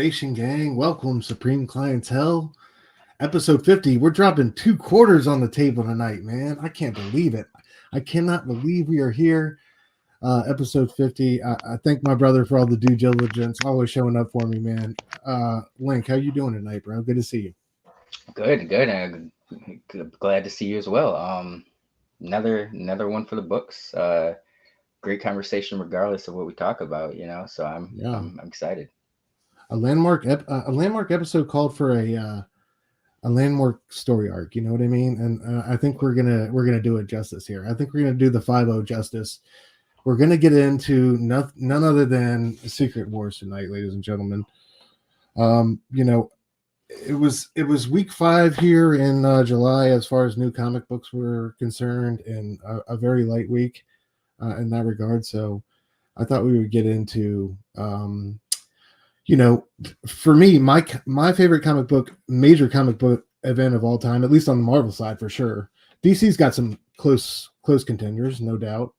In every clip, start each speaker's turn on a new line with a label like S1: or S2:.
S1: Station Gang. Welcome, Supreme Clientele. Episode 50. We're dropping 2 quarters on the table tonight, man. I can't believe it. I cannot believe we are here. Episode 50. I thank my brother for all the due diligence, always showing up for me, man. Lynk, how you doing tonight, bro? Good to see you.
S2: Good. Glad to see you as well. Another one for the books. Great conversation, regardless of what we talk about. So I'm
S1: Yeah,
S2: I'm, I'm excited.
S1: a landmark episode called for a landmark story arc. You know what I mean? And I think we're gonna do it justice here. I think we're gonna do the 5-0 justice. We're gonna get into none other than Secret Wars tonight, ladies and gentlemen. You know, it was week 5 here in July as far as new comic books were concerned, and a very light week in that regard. So I thought we would get into you know, for me, my favorite major comic book event of all time, at least on the Marvel side for sure. DC's got some close contenders, no doubt,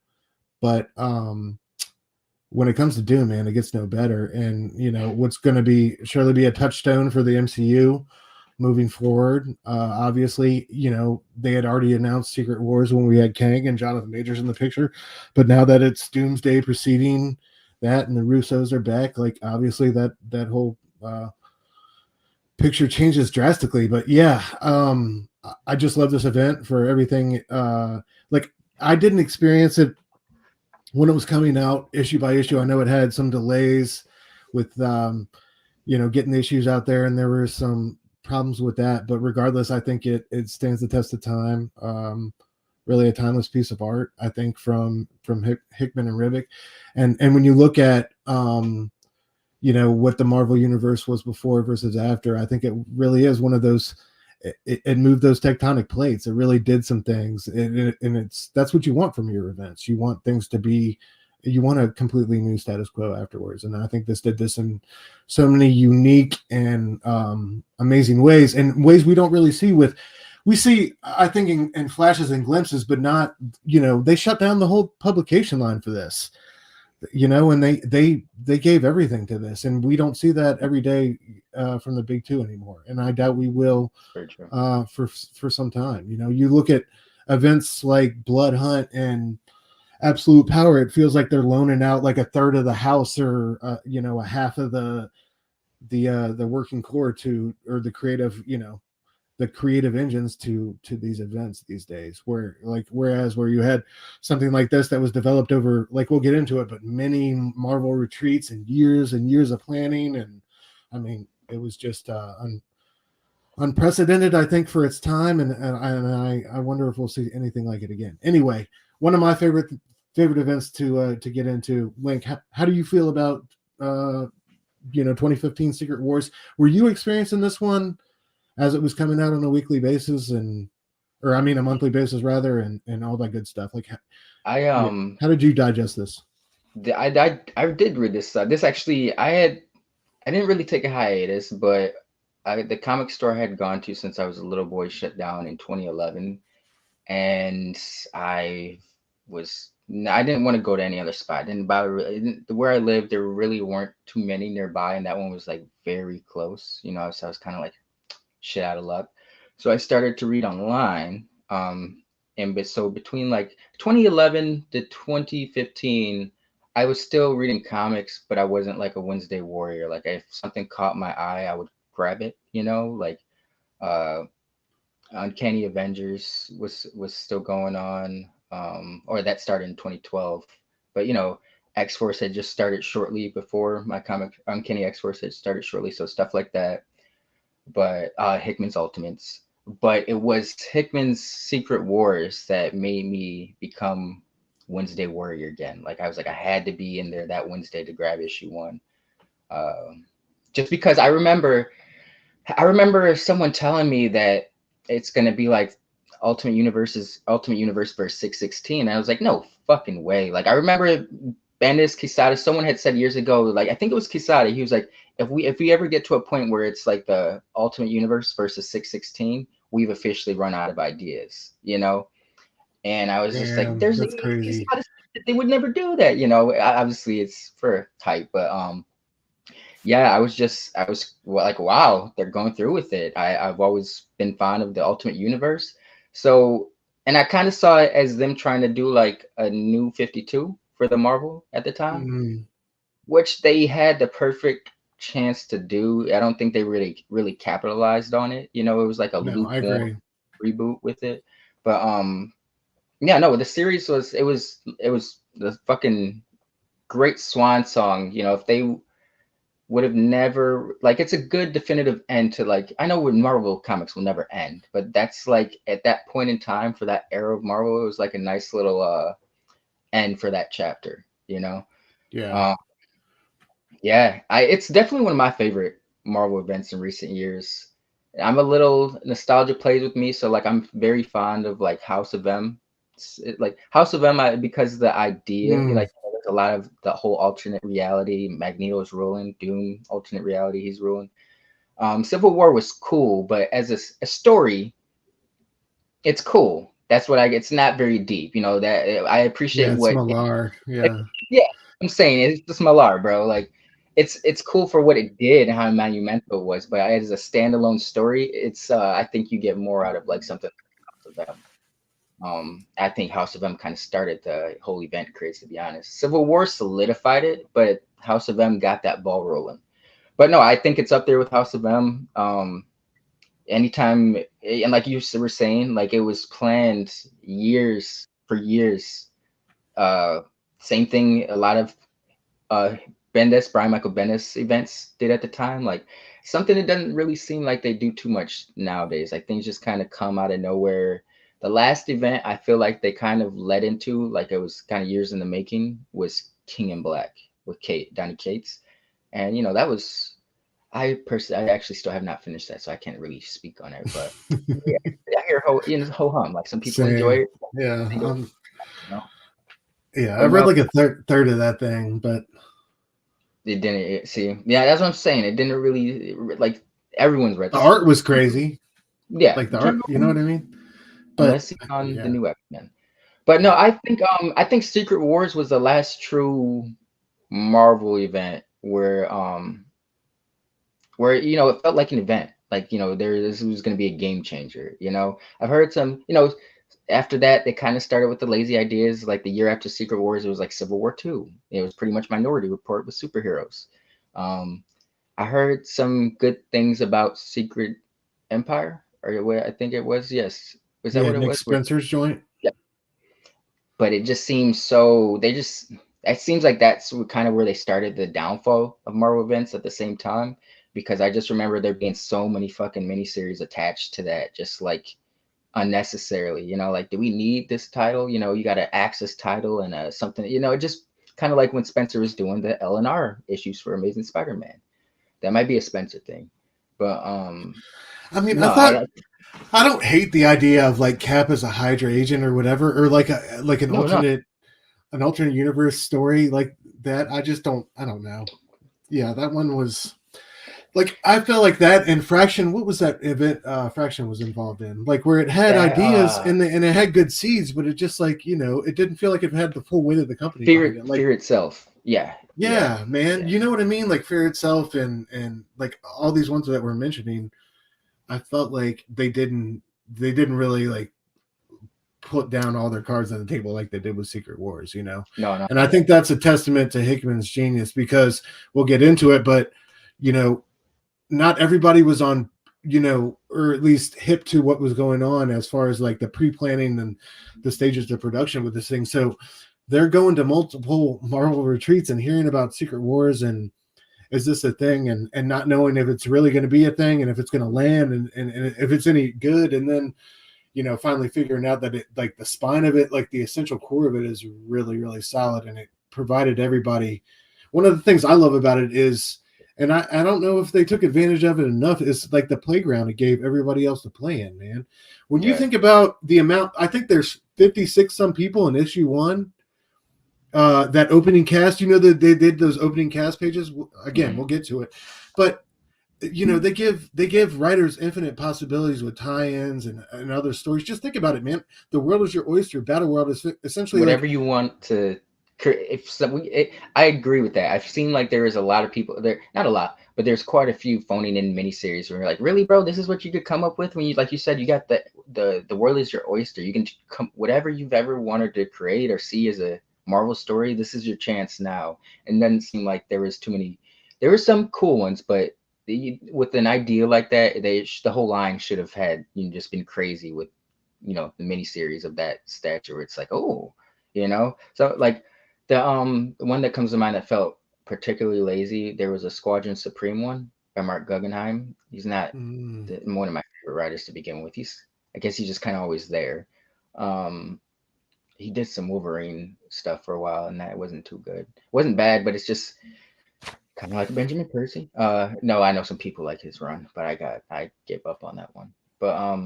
S1: but when it comes to Doom, man, it gets no better. And what's going to be surely be a touchstone for the MCU moving forward. Obviously, they had already announced Secret Wars when we had Kang and Jonathan Majors in the picture, but now that it's Doomsday preceding that and the Russos are back, like obviously that whole picture changes drastically. But yeah, I just love this event for everything. Like I didn't experience it when it was coming out issue by issue. I know it had some delays with getting the issues out there, and there were some problems with that, but regardless, I think it stands the test of time. Really a timeless piece of art, I think, from Hickman and Ribic. And when you look at what the Marvel universe was before versus after, I think it really is one of those. It moved those tectonic plates. It really did some things, and that's what you want from your events. You want things to be, you want a completely new status quo afterwards. And I think this did this in so many unique and amazing ways, and ways we don't really see we see, I think, in flashes and glimpses, but not, they shut down the whole publication line for this, and they gave everything to this, and we don't see that every day from the big two anymore. And I doubt we will for some time. You look at events like Blood Hunt and Absolute Power, it feels like they're loaning out like a third of the house, or a half of the working core to, or the creative engines to these events these days, whereas where you had something like this that was developed over, like, we'll get into it, but many Marvel retreats and years of planning. And I mean, it was just unprecedented, I think, for its time, and I wonder if we'll see anything like it again. Anyway, one of my favorite events to get into. Link, how do you feel about 2015 Secret Wars? Were you experiencing this one as it was coming out on a weekly basis, or a monthly basis rather, and all that good stuff? Like, how did you digest this?
S2: I did read this. This actually, I didn't really take a hiatus, but the comic store I had gone to since I was a little boy shut down in 2011, and I didn't want to go to any other spot. I didn't bother. Where I lived, there really weren't too many nearby, and that one was like very close. So I was kind of like shit out of luck. So I started to read online. So between like 2011 to 2015, I was still reading comics, but I wasn't like a Wednesday warrior. Like if something caught my eye, I would grab it. Like uh, Uncanny Avengers was still going on, or that started in 2012. But X Force had just started shortly before my comic. Uncanny X Force had started shortly, so stuff like that. But Hickman's Ultimates. But it was Hickman's Secret Wars that made me become Wednesday Warrior again. Like I was like, I had to be in there that Wednesday to grab issue 1. Just because I remember someone telling me that it's gonna be like Ultimate Universe versus 616. I was like, no fucking way. Like I remember Bendis, Quesada, someone had said years ago, like I think it was Quesada, he was like, if we ever get to a point where it's like the Ultimate Universe versus 616, we've officially run out of ideas, And I was just like,
S1: That's crazy.
S2: they would never do that, Obviously it's for type, but Yeah, I was like, wow, they're going through with it. I've always been fond of the Ultimate Universe. So, and I kind of saw it as them trying to do like a new 52 for the Marvel at the time,
S1: Mm,
S2: which they had the perfect chance to do. I don't think they really capitalized on it. You know, it was like a
S1: no, I
S2: lukewarm
S1: agree.
S2: reboot with it. But yeah, no, the series was it was the fucking great swan song. You know, if they would have never like it's a good definitive end to like I know when Marvel comics will never end, but that's like at that point in time for that era of Marvel, it was like a nice little end for that chapter, you know.
S1: Yeah.
S2: Uh, yeah, I it's definitely one of my favorite Marvel events in recent years. I'm a little nostalgia plays with me, so like I'm very fond of like House of M. Like House of M, because the idea,
S1: Mm,
S2: like there's a lot of the whole alternate reality. Magneto's ruling, Doom, alternate reality, he's ruling. Civil War was cool, but as a story, it's cool. That's what I. It's not very deep, you know. That I
S1: yeah,
S2: appreciate
S1: it's
S2: what.
S1: Malar.
S2: Like,
S1: Yeah.
S2: yeah, I'm saying it's just Malar, bro. Like it's cool for what it did and how monumental it was, but as a standalone story, it's I think you get more out of like something like House of M. I think House of M kind of started the whole event craze, to be honest. Civil War solidified it, but House of M got that ball rolling. But no, I think it's up there with House of M. Anytime, and like you were saying, like it was planned years for years. Uh, Same thing. A lot of uh Brian Michael Bendis events did at the time. Like something that doesn't really seem like they do too much nowadays. Like things just kind of come out of nowhere. The last event I feel like they kind of led into, like it was kind of years in the making, was King in Black with Donny Cates. And you know, that was I actually still have not finished that, so I can't really speak on it. But yeah, I hear ho hum. Like some people enjoy
S1: Same.
S2: it,
S1: Yeah.
S2: they don't, you know.
S1: Yeah. I
S2: But
S1: read
S2: no,
S1: like a third of that thing, but
S2: it didn't see. Yeah, that's what I'm saying. It didn't really like everyone's read
S1: the
S2: this.
S1: art was crazy.
S2: Yeah,
S1: Like the art, you know what I mean? But
S2: unless you're on the
S1: yeah,
S2: new X-Men. But no,
S1: yeah,
S2: I think Secret Wars was the last true Marvel event where you know it felt like an event. Like you know this was going to be a game changer. You know, I've heard some. You know, after that they kind of started with the lazy ideas. Like the year after Secret Wars, it was like Civil War Two. It was pretty much Minority Report with superheroes. Um, I heard some good things about Secret Empire, or what I think it was. Yes, was that
S1: yeah.
S2: what it
S1: Nick
S2: was? Where,
S1: Spencer's joint.
S2: yeah, but it just seems so. They just it seems like that's kind of where they started the downfall of Marvel events at the same time. Because I just remember there being so many fucking miniseries attached to that, just like unnecessarily. You know, like do we need this title? You know, you got an Axis title and something. You know, it just kind of like when Spencer was doing the L&R issues for Amazing Spider-Man. That might be a Spencer thing, but
S1: I mean,
S2: no, I
S1: I don't hate the idea of like Cap as a Hydra agent or whatever, or like
S2: no, no.
S1: an alternate universe story like that. I just don't. I don't know. Yeah, that one was like I felt like that and Fraction. What was that event? Fraction was involved in like where it had
S2: That
S1: ideas and it had good seeds, but it just like it didn't feel like it had the full weight of the company behind it. Like
S2: fear itself. Yeah, yeah,
S1: yeah, man,
S2: yeah.
S1: you know what I mean? Like Fear Itself and like all these ones that we're mentioning. I felt like they didn't really like put down all their cards on the table like they did with Secret Wars, you know.
S2: No, no,
S1: And I
S2: yeah.
S1: think that's a testament to Hickman's genius because we'll get into it, but you know, not everybody was on, or at least hip to what was going on as far as like the pre-planning and the stages of production with this thing. So they're going to multiple Marvel retreats and hearing about Secret Wars and is this a thing and not knowing if it's really going to be a thing and if it's going to land and if it's any good. And then finally figuring out that it like the spine of it, like the essential core of it is really, really solid. And it provided everybody. One of the things I love about it is, and I don't know if they took advantage of it enough, is like the playground it gave everybody else to play in, man. When you
S2: Yeah.
S1: think about the amount, I think there's 56 some people in issue one. That opening cast, that they did those opening cast pages. Again,
S2: Mhm.
S1: we'll get to it, but they give writers infinite possibilities with tie-ins and other stories. Just think about it, man. The world is your oyster. Battleworld is essentially like
S2: Whatever you want to if some, I agree with that. I've seen like there is a lot of people there, not a lot, but there's quite a few phoning in miniseries where you're like, really, bro, this is what you could come up with when you, like you said, you got the world is your oyster. You can come whatever you've ever wanted to create or see as a Marvel story. This is your chance now. And then it seemed like there was too many. There were some cool ones, but with an idea like that, the whole line should have had just been crazy with the miniseries of that stature. Where it's like, oh, so like. The one that comes to mind that felt particularly lazy, there was a Squadron Supreme one by Mark Guggenheim. He's not one of my favorite writers to begin with. I guess he's just kind of always there. He did some Wolverine stuff for a while, and that wasn't too good. It wasn't bad, but it's just kind of like Benjamin Percy. No, I know some people like his run, but I gave up on that one. But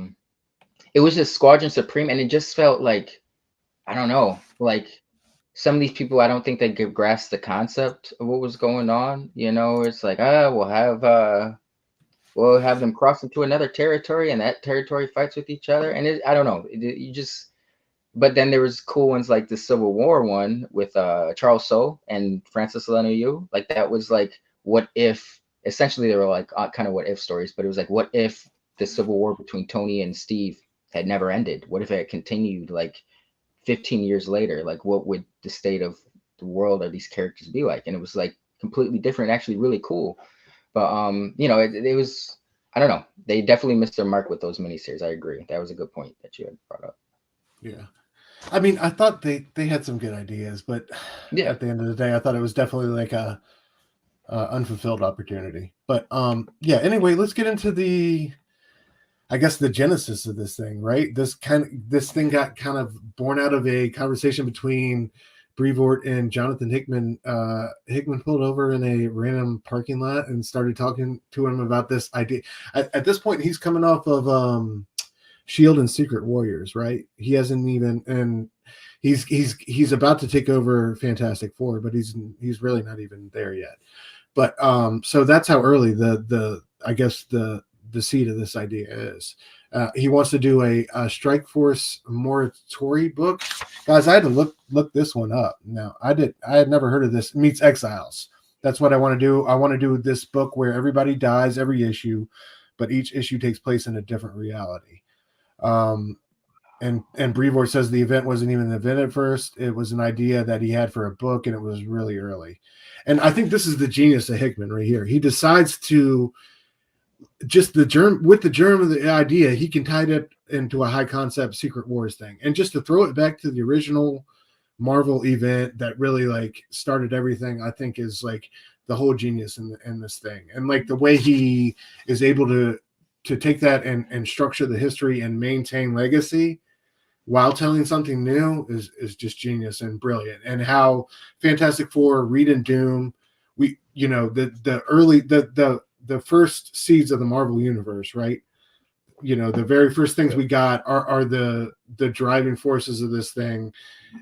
S2: it was just Squadron Supreme, and it just felt like, I don't know, like some of these people, I don't think they could grasp the concept of what was going on. It's like, we'll have them cross into another territory, and that territory fights with each other. And I don't know, but then there was cool ones like the Civil War one with Charles Soule and Francis Lanoux. Like that was like, what if? Essentially, they were like kind of what if stories, but it was like, what if the Civil War between Tony and Steve had never ended? What if it had continued like 15 years later? Like, what would the state of the world or these characters be like? And it was like completely different, actually really cool. But it was, I don't know, they definitely missed their mark with those miniseries. I agree. That was a good point that you had brought up.
S1: Yeah, I mean, I thought they had some good ideas, but at the end of the day, I thought it was definitely like a unfulfilled opportunity. But anyway, let's get into I guess the genesis of this thing, right? This thing got kind of born out of a conversation between Brevoort and Jonathan Hickman. Hickman pulled over in a random parking lot and started talking to him about this idea. At this point, he's coming off of Shield and Secret Warriors, right? He hasn't even, and he's about to take over Fantastic Four, but he's really not even there yet. But so that's how early I guess the seed of this idea is. He wants to do a Strike Force Morituri book. Guys, I had to look this one up. Now, I had never heard of this. Meets Exiles. That's what I want to do. I want to do this book where everybody dies every issue, but each issue takes place in a different reality. And Brevoort says the event wasn't even an event at first. It was an idea that he had for a book, and it was really early. And I think this is the genius of Hickman right here. He decides to just the germ of the idea, he can tie it into a high concept Secret Wars thing, and just to throw it back to the original Marvel event that really like started everything. I think is like the whole genius in this thing, and like the way he is able to take that and structure the history and maintain legacy while telling something new is just genius and brilliant. And how Fantastic Four, Reed and Doom, the first seeds of the Marvel universe, right? The very first things we got are the driving forces of this thing,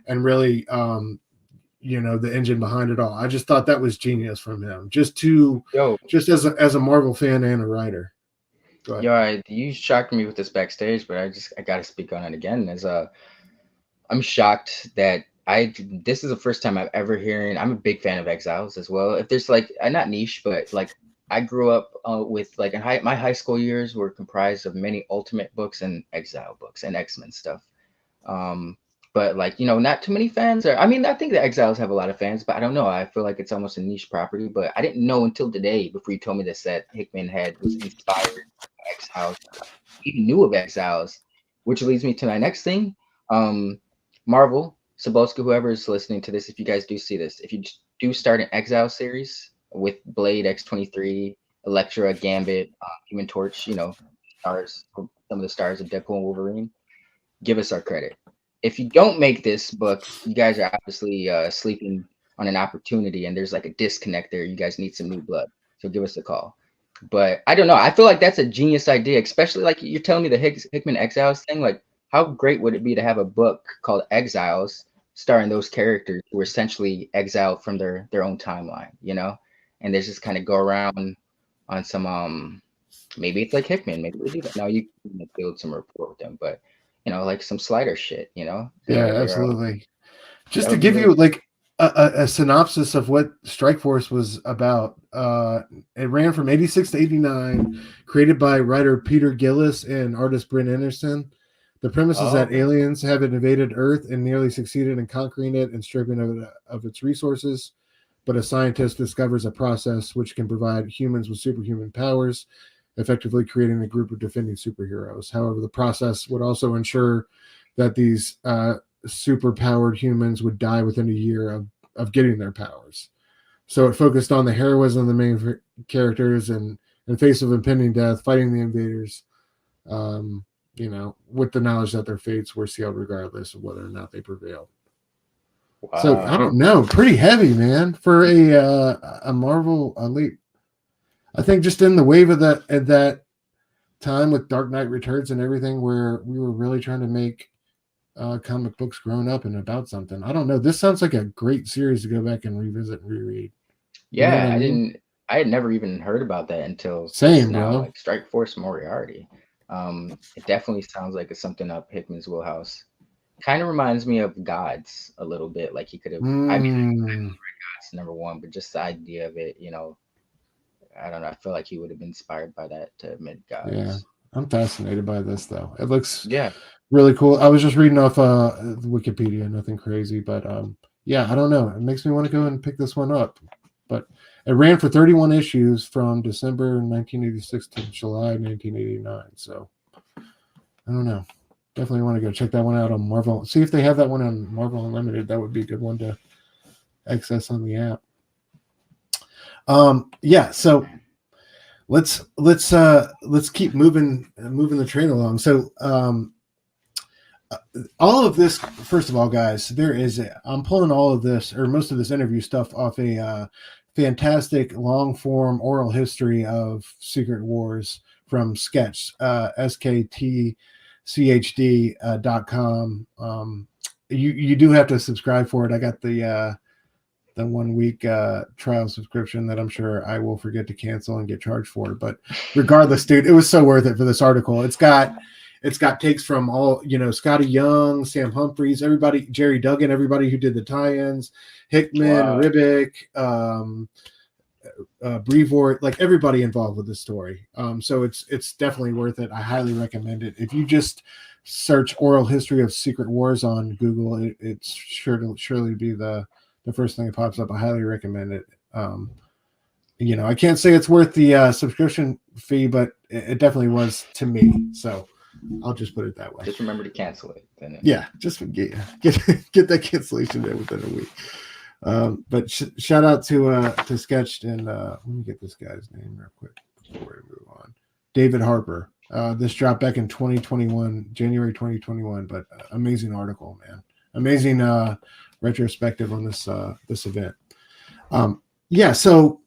S1: and really, the engine behind it all. I just thought that was genius from him, just as a Marvel fan and a writer.
S2: You shocked me with this backstage, but I got to speak on it again. I'm shocked that this is the first time I've ever hearing. I'm a big fan of Exiles as well. If there's like, not niche, but like, I grew up with like my high school years were comprised of many Ultimate books and Exile books and X-Men stuff. But like, not too many fans. I think the Exiles have a lot of fans, but I don't know. I feel like it's almost a niche property. But I didn't know until today, before you told me this, that Hickman was inspired by Exiles. Even knew of Exiles, which leads me to my next thing. Marvel, Saboska, whoever is listening to this, if you guys do see this, if you do start an Exile series with Blade, X-23, Elektra, Gambit, Human Torch, stars, some of the stars of Deadpool and Wolverine, give us our credit. If you don't make this book, you guys are obviously sleeping on an opportunity, and there's like a disconnect there. You guys need some new blood, so give us a call. But I don't know. I feel like that's a genius idea, especially like you're telling me the Hickman Exiles thing. Like, how great would it be to have a book called Exiles starring those characters who were essentially exiled from their own timeline, and they just kind of go around on some maybe it's like Hickman, maybe they do that. Now you can build some rapport with them, but like some slider shit,
S1: Yeah, absolutely. Just to give you like a synopsis of what Strike Force was about. It ran from 86 to 89, created by writer Peter Gillis and artist Bryn Anderson. The premise is that
S2: Okay.
S1: aliens have invaded Earth and nearly succeeded in conquering it and stripping of its resources. But a scientist discovers a process which can provide humans with superhuman powers, effectively creating a group of defending superheroes. However, the process would also ensure that these superpowered humans would die within a year of getting their powers. So it focused on the heroism of the main characters and in face of impending death, fighting the invaders, with the knowledge that their fates were sealed regardless of whether or not they prevailed. So I
S2: Wow.
S1: don't know, pretty heavy, man, for a Marvel elite. I think just in the wave of that at that time with Dark Knight Returns and everything, where we were really trying to make comic books grown up and about something. I don't know. This sounds like a great series to go back and revisit and reread. You know what
S2: Yeah,
S1: I
S2: I
S1: mean?
S2: didn't. I had never even heard about that until just
S1: Same,
S2: now.
S1: bro.
S2: Like Strike Force Moriarty. It definitely sounds like it's something up Hickman's wheelhouse. Kind of reminds me of Gods a little bit. Like he could have. I mean,
S1: Mm,
S2: Gods number one, but just the idea of it, I don't know. I feel like he would have been inspired by that to make
S1: yeah,
S2: Gods.
S1: I'm fascinated by this though. It looks
S2: Yeah.
S1: really cool. I was just reading off Wikipedia, nothing crazy, but yeah, I don't know. It makes me want to go and pick this one up. But it ran for 31 issues from December 1986 to July 1989. So I don't know. Definitely want to go check that one out on Marvel. See if they have that one on Marvel Unlimited. That would be a good one to access on the app. Yeah, so let's keep moving the train along. So all of this, first of all, guys, I'm pulling all of this or most of this interview stuff off a fantastic long form oral history of Secret Wars from Sketch, SKTCHD.com. You do have to subscribe for it. I got the 1 week trial subscription that I'm sure I will forget to cancel and get charged for. But regardless, dude, it was so worth it for this article. It's got takes from all, Scotty Young, Sam Humphries, everybody, Jerry Duggan, everybody who did the tie-ins, Hickman,
S2: Wow.
S1: Ribic, Brevoort, like everybody involved with this story. So it's definitely worth it. I highly recommend it. If you just search oral history of Secret Wars on Google, it's sure to surely be the first thing that pops up. I highly recommend it. I can't say it's worth the subscription fee, but it definitely was to me. So I'll just put it that way.
S2: Just remember to cancel it. Then
S1: Yeah, just get that cancellation in within a week. But shout out to Sketched, and let me get this guy's name real quick before we move on. David Harper. This dropped back in 2021, January 2021, but amazing article, man. Amazing retrospective on this event. Yeah, so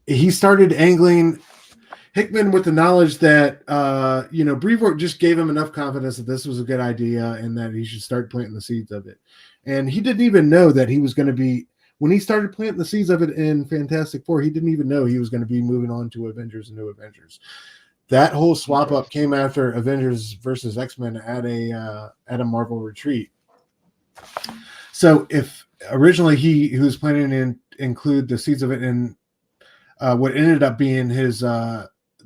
S1: he started angling Hickman with the knowledge that Brevoort just gave him enough confidence that this was a good idea and that he should start planting the seeds of it. And he didn't even know that he was going to be, when he started planting the seeds of it in Fantastic Four, he didn't even know he was going to be moving on to Avengers New Avengers. That whole swap up came after Avengers versus X-Men at a Marvel retreat. So if originally he was planning to include the seeds of it in what ended up being his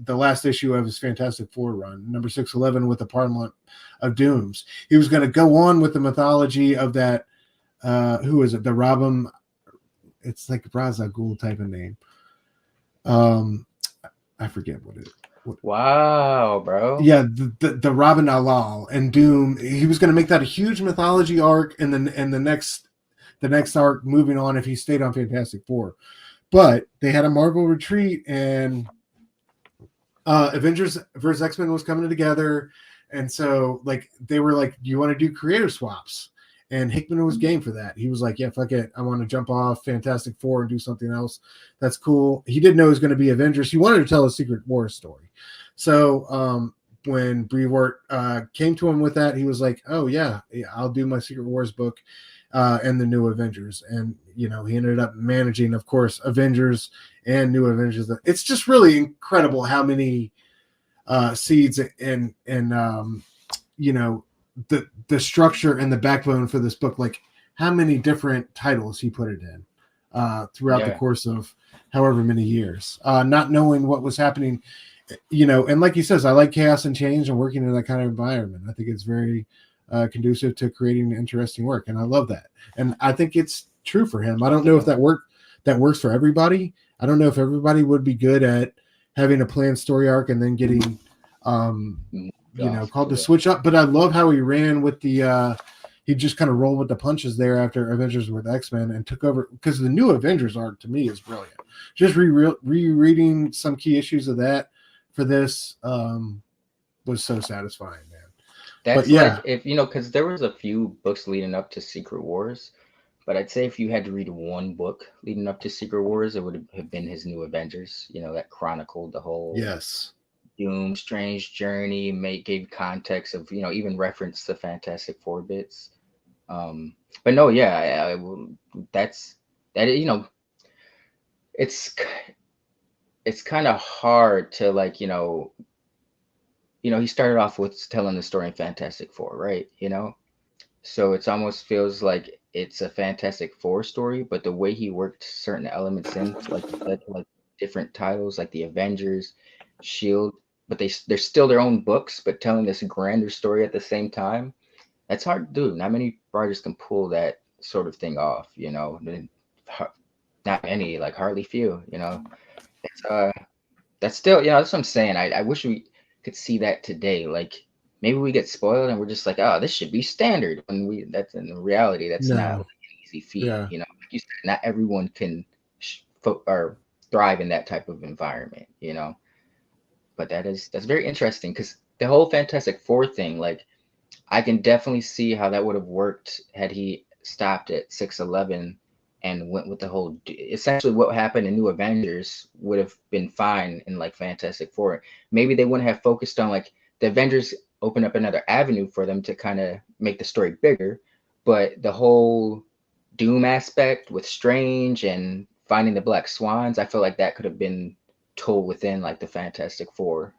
S1: the last issue of his Fantastic Four run, number 611, with the Parliament of Dooms, he was going to go on with the mythology of that. Who is it? The Robin. It's like Ra's al Ghul type of name. I forget what it is.
S2: Wow, bro.
S1: Yeah, the Robin Alal and Doom. He was going to make that a huge mythology arc, and then the next arc moving on if he stayed on Fantastic Four. But they had a Marvel retreat, and Avengers versus X-Men was coming together, and so like they were like, "Do you want to do creator swaps?" And Hickman was game for that. He was like, "Yeah, fuck it. I want to jump off Fantastic Four and do something else. That's cool." He didn't know it was going to be Avengers. He wanted to tell a Secret Wars story. So when Brevoort came to him with that, he was like, "Oh yeah, I'll do my Secret Wars book and the New Avengers." And he ended up managing, of course, Avengers and New Avengers. It's just really incredible how many seeds and the structure and the backbone for this book, like how many different titles he put it in throughout the
S2: Yeah.
S1: course of however many years, not knowing what was happening, and like he says, I like chaos and change and working in that kind of environment. I think it's very conducive to creating interesting work, and I love that. And I think it's true for him. I don't know if that works for everybody. I don't know if everybody would be good at having a planned story arc and then getting called to switch up. But I love how he ran with the he just kind of rolled with the punches there after Avengers with X-Men and took over, because the New Avengers arc to me is brilliant. Just rereading some key issues of that for this was so satisfying, man.
S2: That's like, if because there was a few books leading up to Secret Wars, but I'd say if you had to read one book leading up to Secret Wars, it would have been his New Avengers. That chronicled the whole Doom strange journey, gave context of even referenced the Fantastic Four bits. But no, yeah, that's that. It's kind of hard to he started off with telling the story in Fantastic Four, right? So it's almost feels like it's a Fantastic Four story, but the way he worked certain elements in, like different titles, like the Avengers, Shield, but they're still their own books, but telling this grander story at the same time. That's hard to do. Not many writers can pull that sort of thing off. Not many, like hardly few. It's that's still, that's what I'm saying. I wish we could see that today. Like maybe we get spoiled and we're just like, oh, this should be standard. When that's in reality, that's not like an easy feat.
S1: Yeah.
S2: Like you said, not everyone can or thrive in that type of environment. But that's very interesting, because the whole Fantastic Four thing, like I can definitely see how that would have worked had he stopped at 611 and went with the whole. Essentially, what happened in New Avengers would have been fine in like Fantastic Four. Maybe they wouldn't have focused on like the Avengers open up another avenue for them to kind of make the story bigger, but the whole Doom aspect with Strange and finding the Black Swans, I feel like that could have been told within like the Fantastic Four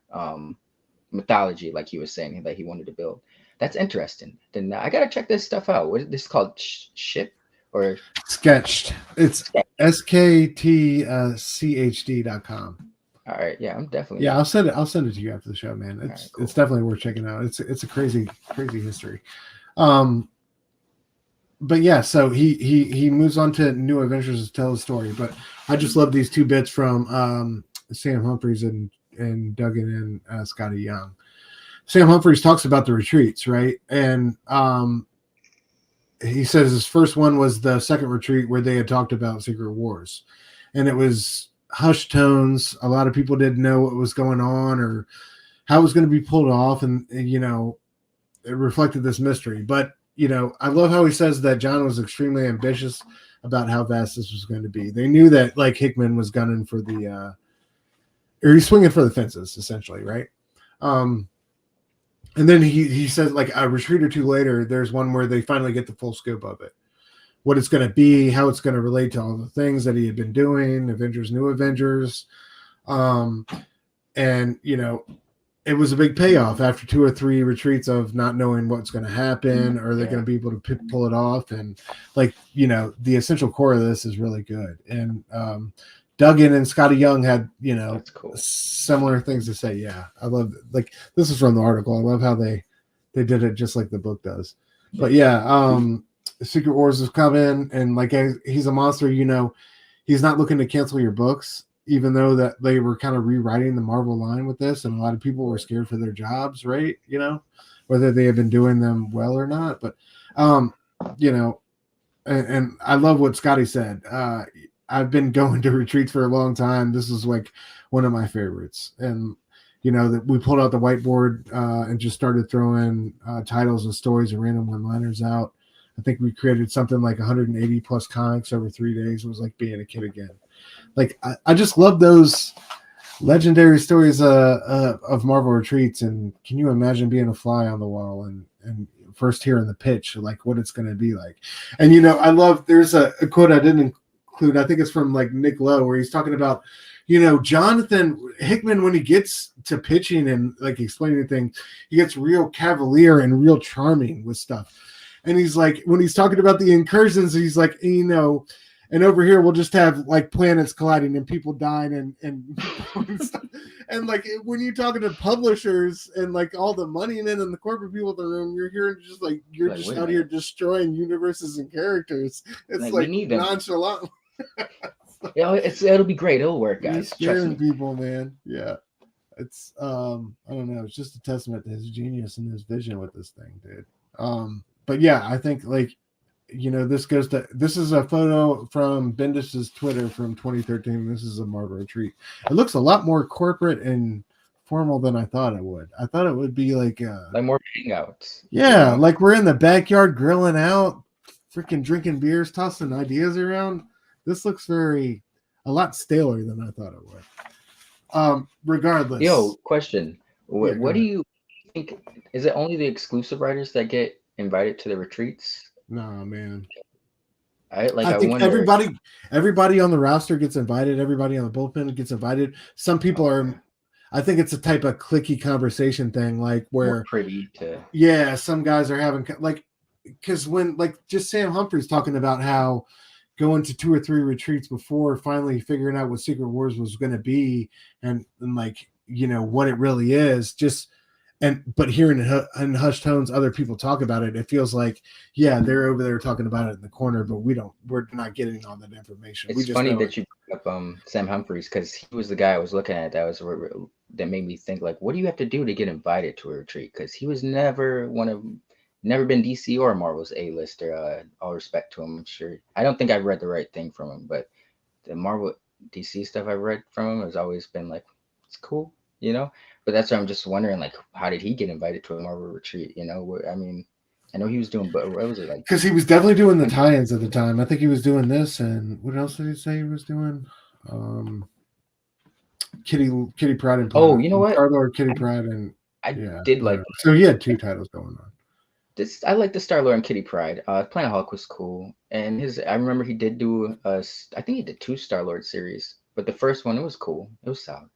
S2: mythology, like he was saying that he wanted to build. That's interesting. Then I gotta check this stuff out. What is this called? Ship or
S1: Sketched? It's SKTCHD.com.
S2: All right, yeah, I'm definitely.
S1: Yeah, I'll send it to you after the show, man. It's It's definitely worth checking out. It's a crazy history. But yeah, so he moves on to New Avengers to tell the story. But I just love these two bits from Sam Humphries and Duggan and Scotty Young. Sam Humphries talks about the retreats, right? And he says his first one was the second retreat where they had talked about Secret Wars. And it was hushed tones. A lot of people didn't know what was going on or how it was going to be pulled off. And, it reflected this mystery. But, I love how he says that John was extremely ambitious about how vast this was going to be. They knew that, like, Hickman was gunning for or he's swinging for the fences, essentially, right? And then he says, like, a retreat or two later, there's one where they finally get the full scope of it. What it's going to be, how it's going to relate to all the things that he had been doing, Avengers New Avengers. And, it was a big payoff after 2 or 3 retreats of not knowing what's going to happen. Are they going to be able to pull it off? And, like, the essential core of this is really good. And Duggan and Scotty Young had,
S2: That's cool.
S1: similar things to say. Yeah, I love it. Like, this is from the article. I love how they did it just like the book does. But yeah, Secret Wars is coming, and like he's a monster. He's not looking to cancel your books, even though that they were kind of rewriting the Marvel line with this, and a lot of people were scared for their jobs, right? Whether they had been doing them well or not. But and I love what Scotty said. I've been going to retreats for a long time. This is like one of my favorites. And, that we pulled out the whiteboard and just started throwing titles and stories and random one-liners out. I think we created something like 180 plus comics over 3 days. It was like being a kid again. Like, I just love those legendary stories of Marvel retreats. And can you imagine being a fly on the wall and first hearing the pitch, like what it's going to be like? And, I love, there's a quote I didn't include. I think it's from like Nick Lowe, where he's talking about, Jonathan Hickman, when he gets to pitching and like explaining things, he gets real cavalier and real charming with stuff. And he's like, when he's talking about the incursions, he's like, you know, and over here we'll just have like planets colliding and people dying and stuff. And like when you're talking to publishers and like all the money in it and the corporate people in the room, you're hearing just like you're
S2: Like,
S1: just
S2: wait a
S1: out here
S2: minute.
S1: destroying universes and characters. It's
S2: Like, we
S1: like
S2: need them.
S1: nonchalant.
S2: Yeah, it'll be great. It'll work,
S1: You're
S2: guys. Trust
S1: scaring
S2: me.
S1: people, man. Yeah. It's I don't know, it's just a testament to his genius and his vision with this thing, dude. But yeah, I think like, you know, this is a photo from Bendis's Twitter from 2013. This is a Marvel retreat. It looks a lot more corporate and formal than I thought it would. I thought it would be like
S2: more hangouts.
S1: yeah, like we're in the backyard grilling out, freaking drinking beers, tossing ideas around. This looks a lot staler than I thought it would. Regardless.
S2: Yo, question.
S1: Yeah,
S2: What do you think? Is it only the exclusive writers that get invited to the retreats?
S1: Nah, man.
S2: I
S1: think
S2: wonder.
S1: everybody on the roster gets invited. Everybody on the bullpen gets invited. Some people are. I think it's a type of clicky conversation thing, like where
S2: more privy to.
S1: Yeah, some guys are having like, because when like just Sam Humphries talking about how going to 2 or 3 retreats before finally figuring out what Secret Wars was going to be and like, you know, what it really is, just but hearing in hushed tones other people talk about it, it feels like, yeah, they're over there talking about it in the corner, but we're not getting all that information.
S2: It's funny that you brought up Sam Humphries, because he was the guy I was looking at that made me think, like, what do you have to do to get invited to a retreat? Because he was never been DC or Marvel's A-lister. All respect to him, I'm sure. I don't think I've read the right thing from him, but the Marvel DC stuff I've read from him has always been like, it's cool, you know. But that's why I'm just wondering, like, how did he get invited to a Marvel retreat? You know, I mean, I know he was doing, but what was it like?
S1: Because he was definitely doing the tie-ins at the time. I think he was doing this, and what else did he say he was doing? Kitty Pryde and
S2: Oh, you know what?
S1: Star-Lord, Kitty Pryde, and
S2: I
S1: yeah,
S2: did like.
S1: So he had 2 titles going on.
S2: I like the Star-Lord and Kitty Pryde. Planet Hulk was cool, and I remember he did do I think he did 2 Star-Lord series, but the first one, it was cool. It was solid.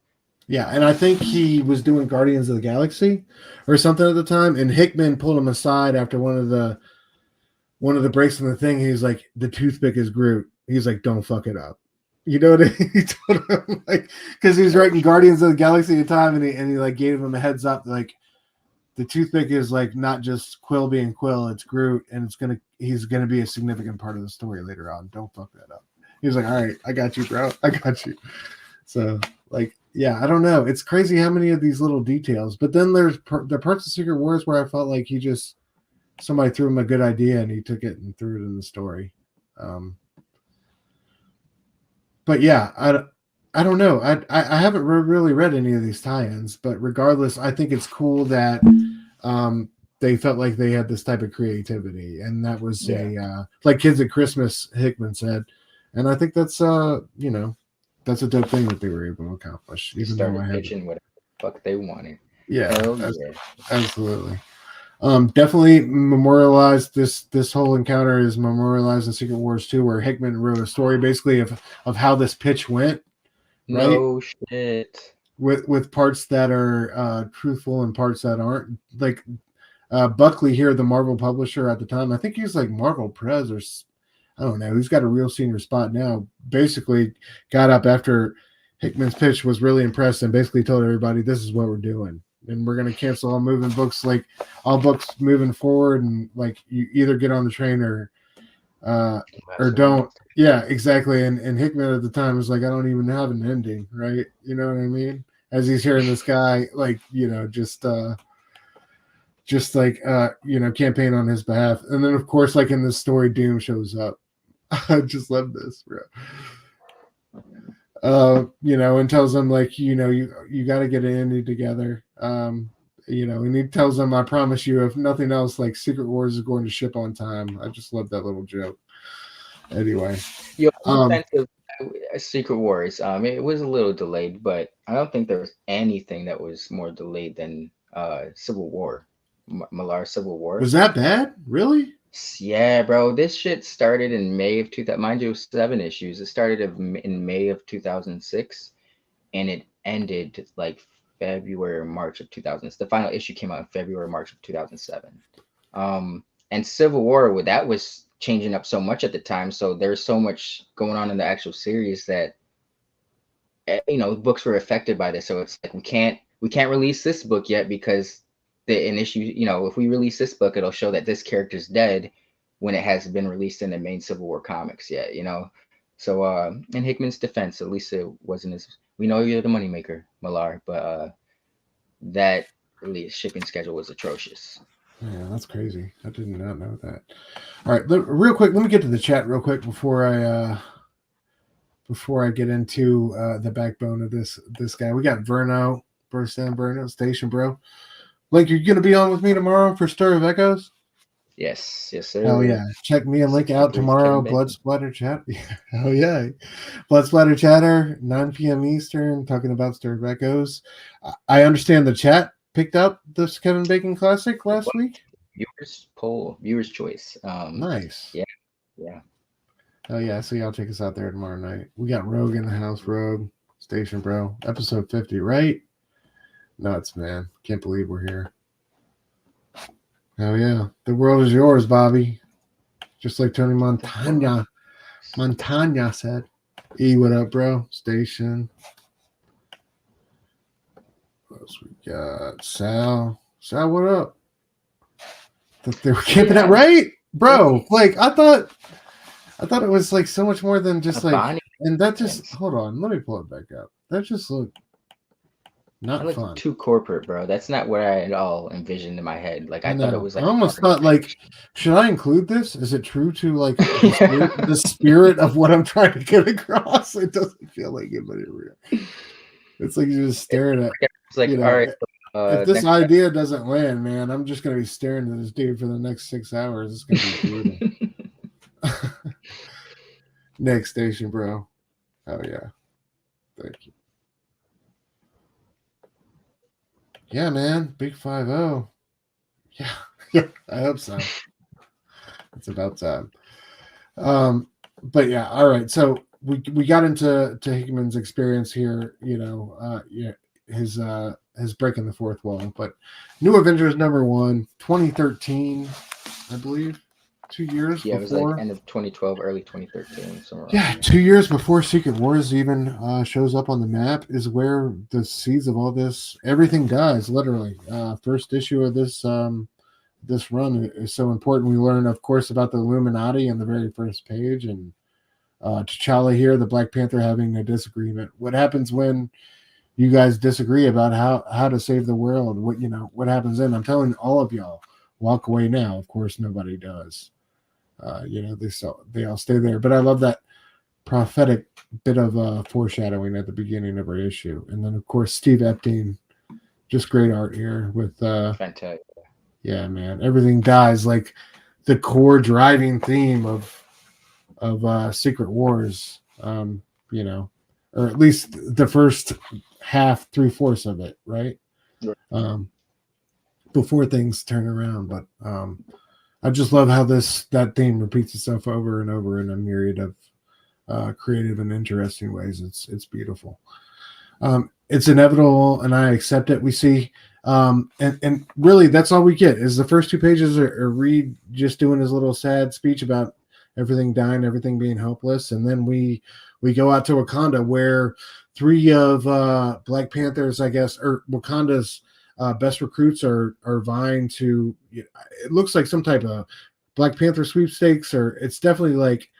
S1: Yeah, and I think he was doing Guardians of the Galaxy or something at the time, and Hickman pulled him aside after one of the breaks in the thing. He's like, the toothpick is Groot. He's like, don't fuck it up. You know what I mean? He told him, like, because he was writing Guardians of the Galaxy at the time, and he like gave him a heads up, like, the toothpick is like not just Quill being Quill, it's Groot, and he's gonna be a significant part of the story later on. Don't fuck that up. He was like, all right, I got you, bro. I got you. So like, yeah, I don't know. It's crazy how many of these little details. But then there's the parts of Secret Wars where I felt like somebody threw him a good idea and he took it and threw it in the story. But yeah, I don't know. I haven't really read any of these tie-ins, but regardless, I think it's cool that they felt like they had this type of creativity, and that was like Kids at Christmas, Hickman said, and I think that's you know, that's a dope thing that they were able to accomplish.
S2: Even though I pitching whatever the fuck they wanted.
S1: Yeah, absolutely. Definitely memorialized this whole encounter is memorialized in Secret Wars 2, where Hickman wrote a story basically of how this pitch went. Right?
S2: No shit.
S1: With parts that are truthful and parts that aren't. Like Buckley here, the Marvel publisher at the time, I think he's like Marvel Prez or I don't know. He's got a real senior spot now. Basically got up after Hickman's pitch, was really impressed, and basically told everybody, this is what we're doing. And we're going to cancel all moving books, like all books moving forward. And like, you either get on the train or don't. Yeah, exactly. And Hickman at the time was like, I don't even have an ending. Right. You know what I mean? As he's hearing this guy, like, you know, just like, you know, campaign on his behalf. And then of course, like in this story, Doom shows up. I just love this, bro. You know, and tells them like, you know, you got to get an ending together. You know, and he tells them, I promise you, if nothing else, like Secret Wars is going to ship on time. I just love that little joke. Anyway,
S2: Secret Wars. It was a little delayed, but I don't think there was anything that was more delayed than Civil War. Millar Civil War.
S1: Was that bad? Really?
S2: Yeah, bro. This shit started in May of 2000. Mind you, 7 issues. It started in May of 2006, and it ended like February or March of 2000. The final issue came out in February or March of 2007. And And Civil War, that was changing up so much at the time. So there's so much going on in the actual series that books were affected by this. So it's like we can't release this book yet because an issue, if we release this book, it'll show that this character's dead when it hasn't been released in the main Civil War comics yet. So in Hickman's defense, at least it wasn't as, we know you're the moneymaker, Millar, but that release shipping schedule was atrocious.
S1: Yeah, that's crazy. I did not know that. All right, real quick, let me get to the chat real quick before I get into the backbone of this guy. We got Verno, Verno, Station Bro. Link, you're gonna be on with me tomorrow for Stir of Echoes?
S2: Yes, sir.
S1: Oh yeah. Check me and Link out tomorrow. Blood Splatter Chat. Oh yeah. Blood Splatter Chatter, 9 p.m. Eastern, talking about Stir of Echoes. I understand the chat picked up this Kevin Bacon classic last week.
S2: Viewers choice.
S1: Nice.
S2: Yeah.
S1: Oh yeah, so y'all check us out there tomorrow night. We got Rogue in the house. Rogue, Station Bro, episode 50, right? Nuts, man. Can't believe we're here. Oh yeah, the world is yours, Bobby. Just like Tony Montana said. E, what up, bro? Station. What else we got? Sal, what up? They were camping out, right, bro? Like I thought it was like so much more than just like, and that just hold on, let me pull it back up. That just looked not fun.
S2: Too corporate, bro. That's not what I at all envisioned in my head. Like I thought it was like
S1: I almost thought like, should I include this? Is it true to like the spirit of what I'm trying to get across? It doesn't feel like it, but it really. It's like you're just staring at.
S2: It's like, all right.
S1: If this idea doesn't land, man, I'm just gonna be staring at this dude for the next 6 hours. It's gonna be brutal. Next Station, bro. Oh yeah. Thank you. Yeah, man. Big 5-0. Yeah, I hope so. It's about time. But yeah, all right. So we got into Hickman's experience here, his breaking the fourth wall. But New Avengers #1, 2013, I believe. 2 years before.
S2: Yeah, it was like end of 2012, early 2013.
S1: Yeah, 2 years before Secret Wars even shows up on the map is where the seeds of all this, everything dies, literally. First issue of this this run is so important. We learn, of course, about the Illuminati in the very first page, and T'Challa here, the Black Panther, having a disagreement. What happens when you guys disagree about how to save the world? What happens then? I'm telling all of y'all, walk away now. Of course, nobody does. They all stay there. But I love that prophetic bit of foreshadowing at the beginning of our issue. And then, of course, Steve Epting, just great art here with
S2: fantastic.
S1: Yeah, man. Everything dies, like the core driving theme of Secret Wars, or at least the first half, 3/4 of it, right? Before things turn around. But I just love how that theme repeats itself over and over in a myriad of creative and interesting ways. It's beautiful. It's inevitable, and I accept it. We see, and really, that's all we get is the first 2 pages are Reed just doing his little sad speech about everything dying, everything being hopeless, and then we go out to Wakanda, where 3 of Black Panther's, I guess, or Wakanda's best recruits are vying to. It looks like some type of Black Panther sweepstakes, or it's definitely like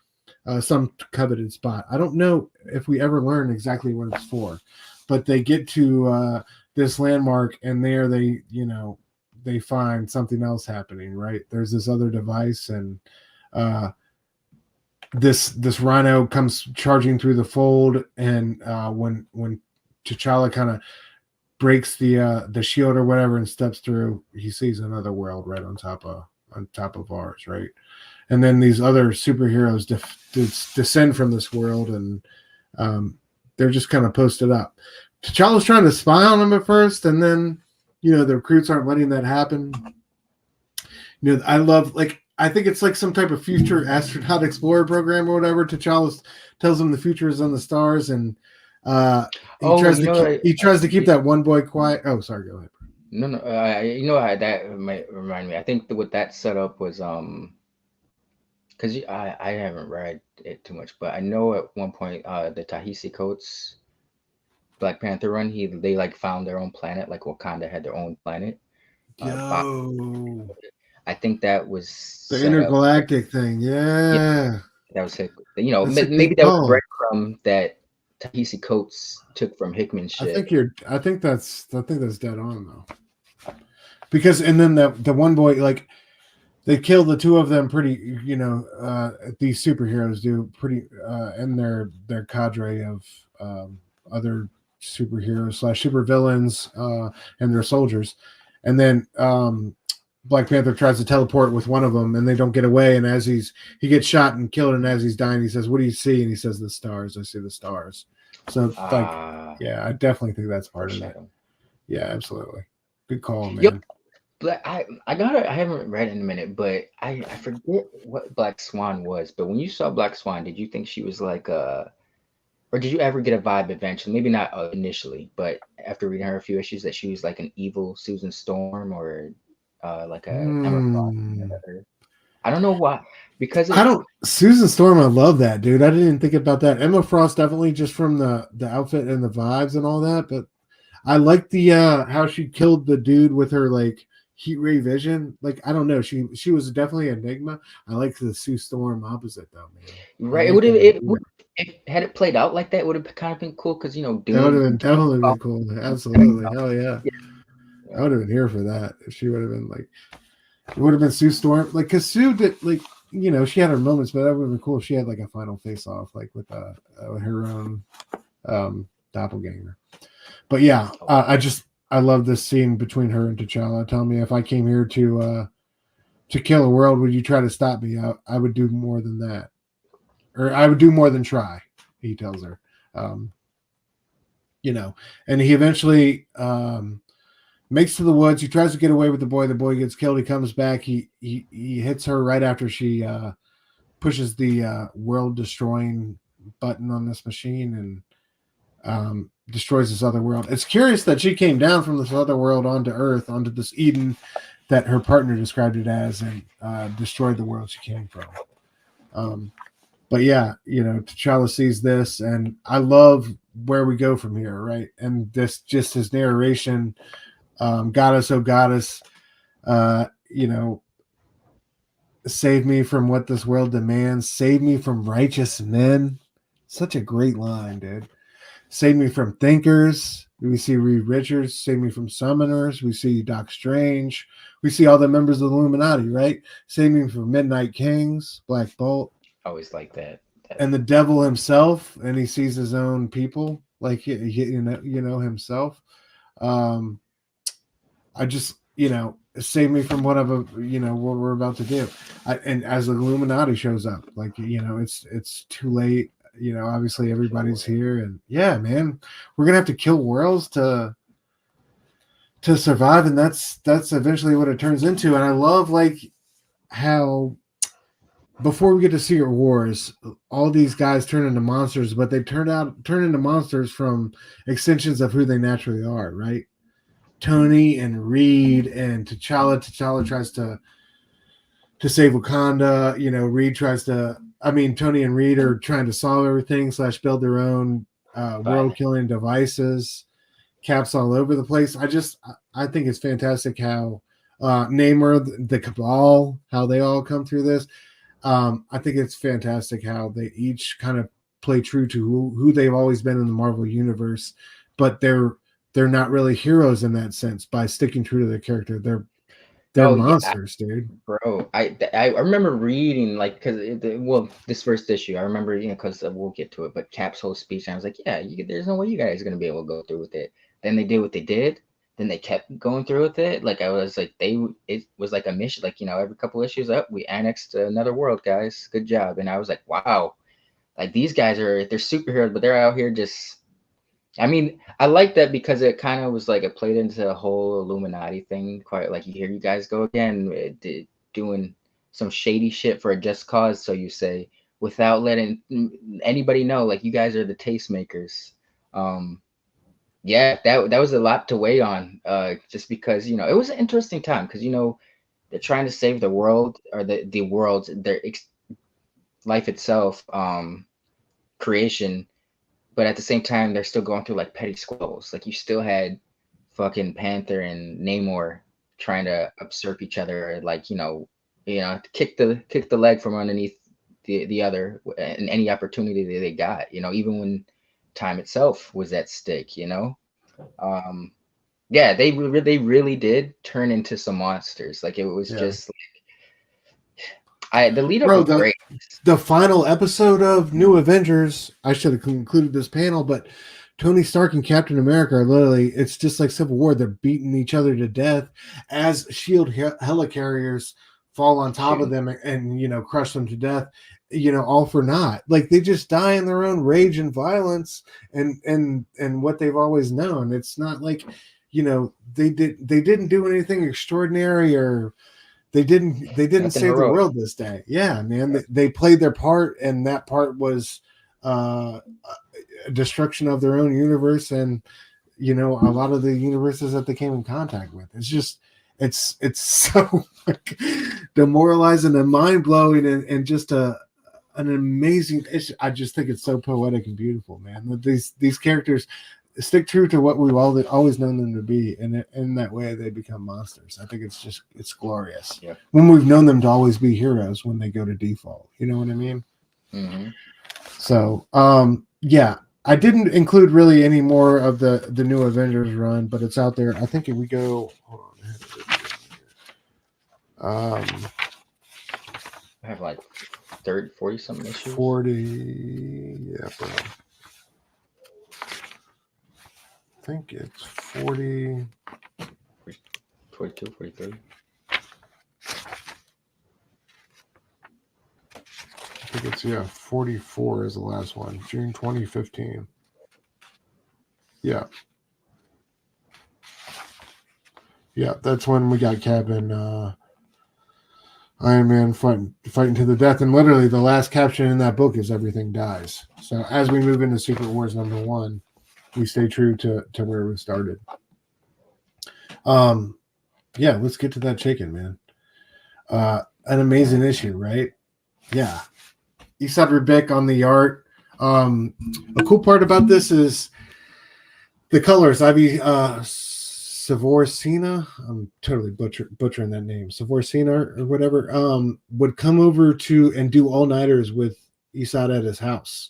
S1: some coveted spot. I don't know if we ever learn exactly what it's for, but they get to this landmark, and there they find something else happening. Right, there's this other device, and this rhino comes charging through the fold, and when T'Challa kind of breaks the shield or whatever and steps through, he sees another world right on top of ours, right? And then these other superheroes descend from this world, and they're just kind of posted up. T'Challa's trying to spy on them at first, and then the recruits aren't letting that happen. I love, I think it's like some type of future astronaut explorer program or whatever. T'Challa tells them the future is on the stars, and he tries to keep that one boy quiet. Oh, sorry, go ahead.
S2: No, no. That might remind me. I think what that setup was, because I haven't read it too much, but I know at one point, the Tahisi Coates Black Panther run, they like found their own planet, like Wakanda had their own planet. Bob,
S1: Yo,
S2: I think that was
S1: the
S2: set up.
S1: intergalactic thing.
S2: Yeah,
S1: Yeah,
S2: that was it.
S1: that's a
S2: Maybe
S1: good
S2: that was a
S1: call.
S2: breadcrumb that Tahisi Coates took from Hickman's shit.
S1: I think that's dead on though. Because and then the one boy, like they kill the two of them pretty, these superheroes do pretty, and their cadre of other superheroes slash supervillains, and their soldiers, and then Black Panther tries to teleport with one of them, and they don't get away. And as he gets shot and killed, and as he's dying, he says, "What do you see?" And he says, "The stars. I see the stars." So like, yeah, I definitely think that's part of it.
S2: Foreshadow.
S1: Yeah, absolutely. Good call,
S2: Yo,
S1: man.
S2: I haven't read it in a minute, but I forget what Black Swan was. But when you saw Black Swan, did you think she was like or did you ever get a vibe eventually? Maybe not initially, but after reading her a few issues, that she was like an evil Susan Storm or like a Emma Frost.
S1: Hmm.
S2: I don't know why, because
S1: I
S2: it
S1: don't Susan Storm, I love that, dude. I didn't even think about that. Emma Frost definitely just from the outfit and the vibes and all that, but I like the how she killed the dude with her like heat ray vision. Like I don't know, she was definitely an enigma. I like the Sue Storm opposite though, man. I
S2: right. It
S1: like
S2: would have
S1: that
S2: it
S1: idea.
S2: would if had it played out like that, it would have kind of been cool because
S1: That would have
S2: Doom.
S1: been definitely been cool. Absolutely. Hell yeah. I would have been here for that if she would have been like it would have been Sue Storm. Like cause Sue did like she had her moments, but that would have been cool if she had like a final face off, like with her own doppelganger. But yeah, I love this scene between her and T'Challa. Tell me if I came here to kill a world, would you try to stop me? I would do more than that, or I would do more than try. He tells her, um, and he eventually makes to the woods. He tries to get away with the boy. The boy gets killed. He comes back. He hits her right after she pushes the world destroying button on this machine and destroys this other world. It's curious that she came down from this other world onto Earth, onto this Eden that her partner described it as, and destroyed the world she came from. Um, but yeah, T'Challa sees this, and I love where we go from here, right? And this just his narration, goddess, oh goddess, uh, you know, save me from what this world demands, save me from righteous men. Such a great line, dude. Save me from thinkers. We see Reed Richards. Save me from summoners. We see Doc Strange. We see all the members of the Illuminati, right? Save me from Midnight Kings, Black Bolt,
S2: Always like that. That
S1: and the devil himself. And he sees his own people, like himself. Um, I just save me from whatever what we're about to do. And as the Illuminati shows up, like it's too late. Obviously
S2: kill
S1: everybody's
S2: world.
S1: here, and yeah, man, we're gonna have to kill worlds to survive, and that's eventually what it turns into. And I love like how before we get to Secret Wars, all these guys turn into monsters, but they turn into monsters from extensions of who they naturally are, right? Tony and Reed and T'Challa. T'Challa tries to save Wakanda. Reed tries to. I mean, Tony and Reed are trying to solve everything slash build their own
S2: But
S1: world killing devices. Caps all over the place. I think it's fantastic how Namor, the Cabal, how they all come through this. I think it's fantastic how they each kind of play true to who they've always been in the Marvel universe, but they're not really heroes in that sense by sticking true to their character. They're
S2: oh yeah,
S1: monsters, dude.
S2: bro. I remember reading like well this first issue. I remember because we'll get to it, but Cap's whole speech. And I was like, yeah, there's no way you guys are gonna be able to go through with it. Then they did what they did. Then they kept going through with it. Like I was like it was like a mission. Like every couple issues up, we annexed another world, guys. Good job. And I was like, wow, like these guys they're superheroes, but they're out here just. I mean, I like that because it kind of was like it played into the whole Illuminati thing. Quite like here you guys go again, doing some shady shit for a just cause. So you say without letting anybody know, like you guys are the tastemakers. Um, Yeah, that was a lot to weigh on. Just because it was an interesting time because they're trying to save the world or the world's life itself, creation, but at the same time they're still going through like petty squabbles. Like you still had fucking Panther and Namor trying to usurp each other, like kick the leg from underneath the other and any opportunity that they got. Even when time itself was at stake. Um, yeah, they really did turn into some monsters. Like it was
S1: Yeah,
S2: just I the lead up
S1: bro.
S2: was great.
S1: The final episode of New Avengers, I should have concluded this panel, but Tony Stark and Captain America are literally, it's just like Civil War. They're beating each other to death as shield helicarriers fall on top of
S2: Shooting.
S1: them and crush them to death, all for naught. Like they just die in their own rage and violence and what they've always known. It's not like, they didn't do anything extraordinary or they didn't
S2: Nothing
S1: save the
S2: heroic.
S1: world this day. Yeah, man, they played their part, and that part was destruction of their own universe, and a lot of the universes that they came in contact with. It's just it's so like, demoralizing and mind blowing, and just an amazing. I just think it's so poetic and beautiful, man. That these characters stick true to what we've always known them to be, and in that way they become monsters. I think it's glorious
S2: Yeah.
S1: when we've known them to always be heroes when they go to default. You know what I mean?
S2: Mm-hmm.
S1: So yeah, I didn't include really any more of the New Avengers run, but it's out there. I think if we go, hold on,
S2: I have like 30, 40 something issues.
S1: 40, yeah, bro. I think it's 40.
S2: 42, 43.
S1: I think it's 44 is the last one. June 2015. Yeah. Yeah, that's when we got Cap and Iron Man fighting to the death. And literally the last caption in that book is everything dies. So as we move into Secret Wars #1, we stay true to where we started. Yeah, let's get to that chicken, man. An amazing issue, right? Yeah. Esad Ribic on the art. A cool part about this is the colors. Ivy Savorsina, I'm totally butchering that name, Savorsina or whatever, would come over to and do all-nighters with Esad at his house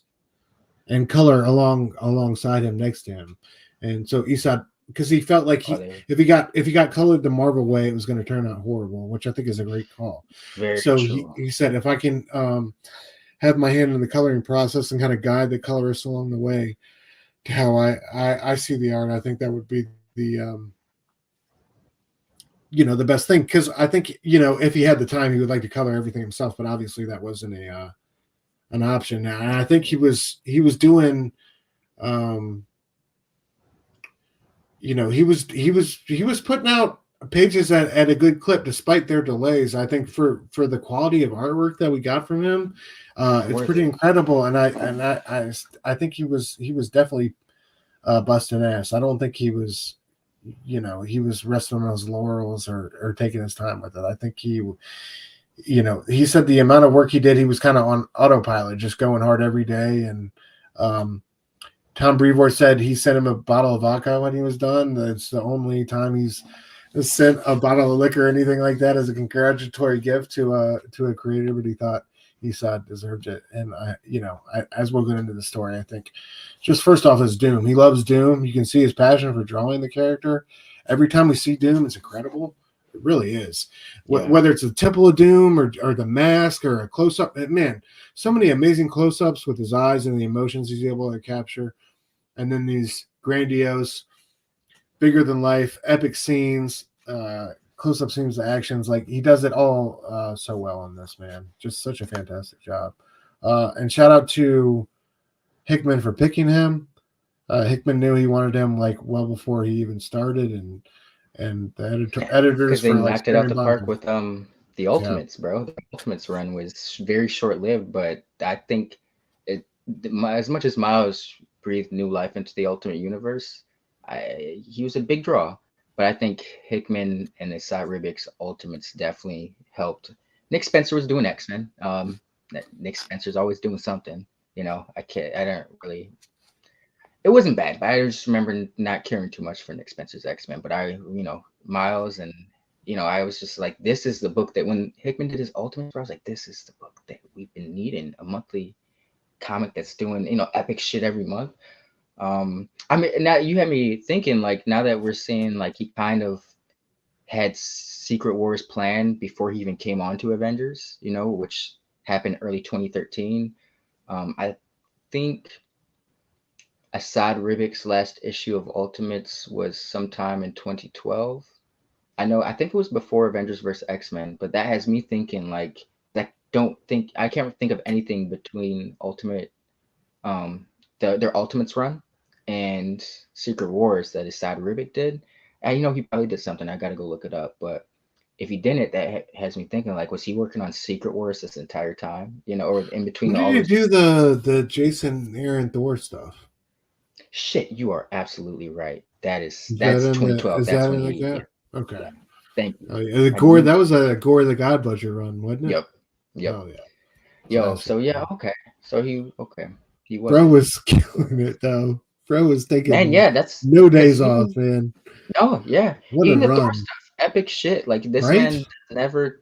S1: and color alongside him, next to him. And so Esad, because he felt like if he got colored the Marvel way, it was going to turn out horrible, which I think is a great call.
S2: Very
S1: so
S2: true.
S1: he said, if I can have my hand in the coloring process and kind of guide the colorists along the way to how I see the art, I think that would be the the best thing, because I think if he had the time, he would like to color everything himself, but obviously that wasn't an option now. And I think he was doing he was putting out pages at a good clip despite their delays. I think for the quality of artwork that we got from him, it's pretty incredible. And I think he was definitely busting ass. I don't think he was he was resting on his laurels or taking his time with it. I think he said the amount of work he did, he was kind of on autopilot, just going hard every day. And Tom Brevoort said he sent him a bottle of vodka when he was done. That's the only time he's sent a bottle of liquor or anything like that as a congratulatory gift to a creator, but he thought Esad deserved it. And as we'll get into the story, I think just first off is Doom. He loves Doom. You can see his passion for drawing the character. Every time we see Doom, it's incredible. It really is. Yeah. Whether it's the Temple of Doom or the mask or a close-up, man, so many amazing close-ups with his eyes and the emotions he's able to capture. And then these grandiose, bigger than life, epic scenes, close-up scenes, the actions, like he does it all so well in this, man. Just such a fantastic job. And shout out to Hickman for picking him. Hickman knew he wanted him like well before he even started, and the editors
S2: because they knocked it out the park with the Ultimates, bro. The Ultimates run was very short-lived, but I think as much as Miles breathed new life into the Ultimate Universe, he was a big draw, but I think Hickman and Esad Ribic's Ultimates definitely helped. Nick Spencer was doing X-Men. Nick Spencer's always doing something. I don't really. It wasn't bad, but I just remember not caring too much for Nick Spencer's X-Men. But Miles and I was just like, this is the book that when Hickman did his Ultimates, I was like, this is the book that we've been needing, a monthly comic that's doing epic shit every month. I mean, now you had me thinking, like, now that we're seeing, like, he kind of had Secret Wars planned before he even came on to Avengers, which happened early 2013. I think Asad Ribic's last issue of Ultimates was sometime in 2012. I think it was before Avengers vs. X-Men, but that has me thinking, like, I can't think of anything between um, their Ultimates run and Secret Wars that Esad Ribic did. And he probably did something. I got to go look it up. But if he didn't, that has me thinking, like, was he working on Secret Wars this entire time? Or in between
S1: When did
S2: all
S1: you
S2: those.
S1: do the Jason Aaron Thor stuff?
S2: Shit, you are absolutely right.
S1: Is
S2: That's
S1: that in the
S2: 2012.
S1: is
S2: That's
S1: that
S2: when
S1: in the
S2: he.
S1: gap?
S2: Yeah,
S1: Okay.
S2: yeah. Thank you.
S1: Oh yeah, the
S2: I
S1: Gore,
S2: knew.
S1: that was a Gore the God Butcher run, wasn't it?
S2: Yep. Yep.
S1: Oh yeah,
S2: Yo.
S1: classic.
S2: So yeah.
S1: Man.
S2: Okay. So he. Okay. He was.
S1: Bro was killing it though. Bro was
S2: Man.
S1: taking
S2: Yeah. That's
S1: no
S2: because
S1: days off, man.
S2: no. Yeah.
S1: What a
S2: Even the Thor
S1: run,
S2: stuff, epic shit. Like this
S1: right?
S2: man never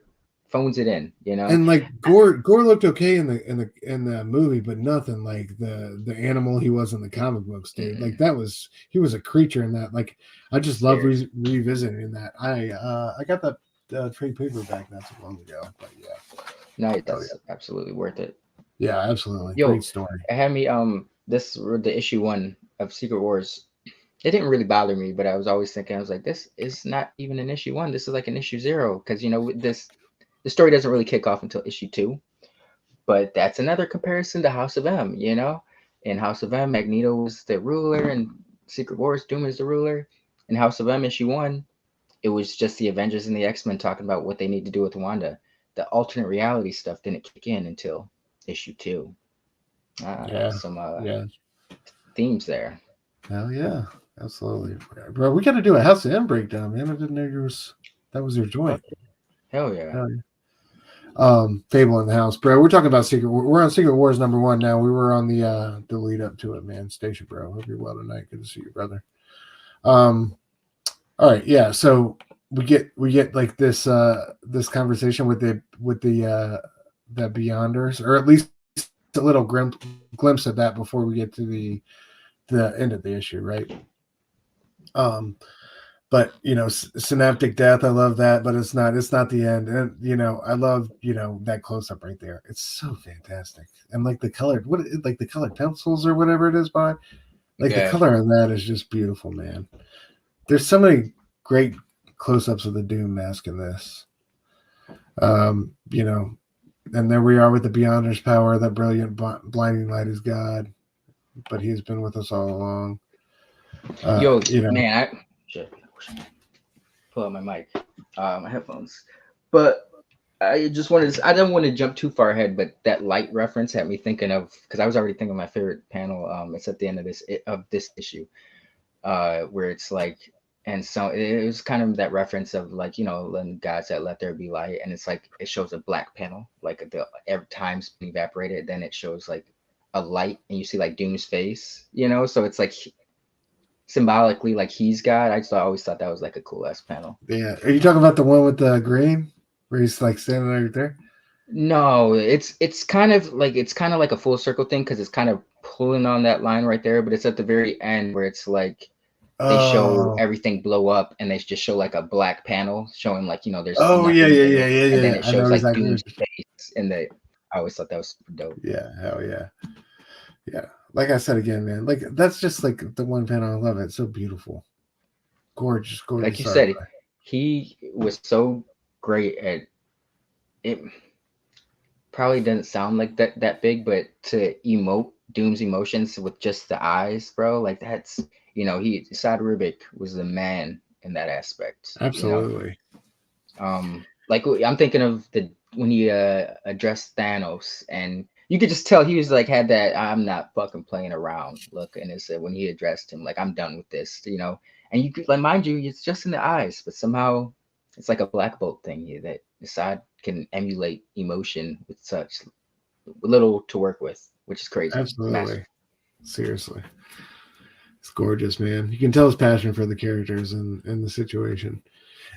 S2: phones it in.
S1: And like Gore looked okay in the movie, but nothing like the animal he was in the comic books, dude. Like he was a creature in that. Like I just love
S2: Scary.
S1: revisiting that. I got that trade paperback not too long ago, but yeah,
S2: No,
S1: oh
S2: that's
S1: yeah,
S2: absolutely worth it.
S1: yeah, absolutely,
S2: Yo,
S1: great story.
S2: it had me the issue 1 of Secret Wars. It didn't really bother me, but I was always thinking, I was like, this is not even an issue 1. This is like an issue 0 because the story doesn't really kick off until issue 2. But that's another comparison to House of M. In House of M, Magneto was the ruler, and Secret Wars, Doom is the ruler. In House of M issue 1, it was just the Avengers and the X-Men talking about what they need to do with Wanda. The alternate reality stuff didn't kick in until issue 2.
S1: Yeah,
S2: Some
S1: yeah,
S2: themes there.
S1: hell yeah, absolutely, bro. We got to do a House of M breakdown, man. I didn't know that was your joint.
S2: Hell yeah.
S1: Hell yeah. Fable in the house, bro. We're talking about we're on Secret Wars #1 now. We were on the lead up to it, man. Station, bro. Hope you're well tonight. Good to see you, brother. All right, yeah. So we get like this conversation with the Beyonders, or at least a little glimpse of that before we get to the end of the issue, right? But synaptic death, I love that, but it's not the end. And I love that close up right there. It's so fantastic. And like the colored the colored pencils or whatever it is by, like the color of that is just beautiful, man. There's so many great close ups of the Doom mask in this. And there we are with the Beyonder's power, that brilliant blinding light is God, but he's been with us all along.
S2: Man, shit. Pull out my mic, my headphones. But I don't want to jump too far ahead, but that light reference had me thinking of, because I was already thinking of my favorite panel. It's at the end of this issue, where it's like, and so it was kind of that reference of like, when God said, "Let there be light," and it's like it shows a black panel, like every time's been evaporated. Then it shows like a light, and you see like Doom's face, So it's like symbolically like he's God. I always thought that was like a cool ass panel.
S1: Yeah. Are you talking about the one with the green where he's like standing right there?
S2: No, it's kind of like a full circle thing because it's kind of pulling on that line right there, but it's at the very end where it's like they show everything blow up and they just show like a black panel showing like there's nothing
S1: yeah.
S2: and then it
S1: I know
S2: shows like
S1: exactly.
S2: Doom's face and I always thought that was super dope.
S1: Yeah, hell yeah. Yeah. Like I said again, man, like that's just like the one panel. I love it. It's so beautiful. Gorgeous.
S2: Like you said, he was so great at it. Probably doesn't sound like that big, but to emote Doom's emotions with just the eyes, bro, like that's Esad Ribic was the man in that aspect.
S1: Absolutely.
S2: Like I'm thinking of when he addressed Thanos, and you could just tell he was like had that I'm not fucking playing around look, and it's when he addressed him like I'm done with this, you know. And you could like mind you, it's just in the eyes, but somehow it's like a black bolt thing here that Esad can emulate emotion with such little to work with, which is crazy. Master.
S1: Absolutely. Seriously. It's gorgeous, man. You can tell his passion for the characters and the situation.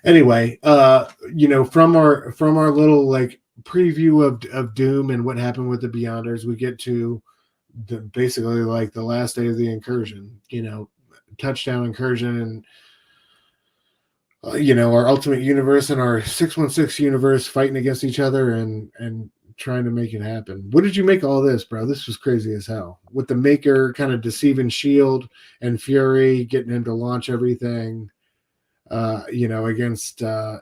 S1: Anyway, from our little like preview of Doom and what happened with the Beyonders, we get to basically like the last day of the incursion, touchdown incursion, and our Ultimate Universe and our 616 universe fighting against each other and trying to make it happen. What did you make of all this, bro? This was crazy as hell. With the Maker kind of deceiving Shield and Fury, getting him to launch everything, against the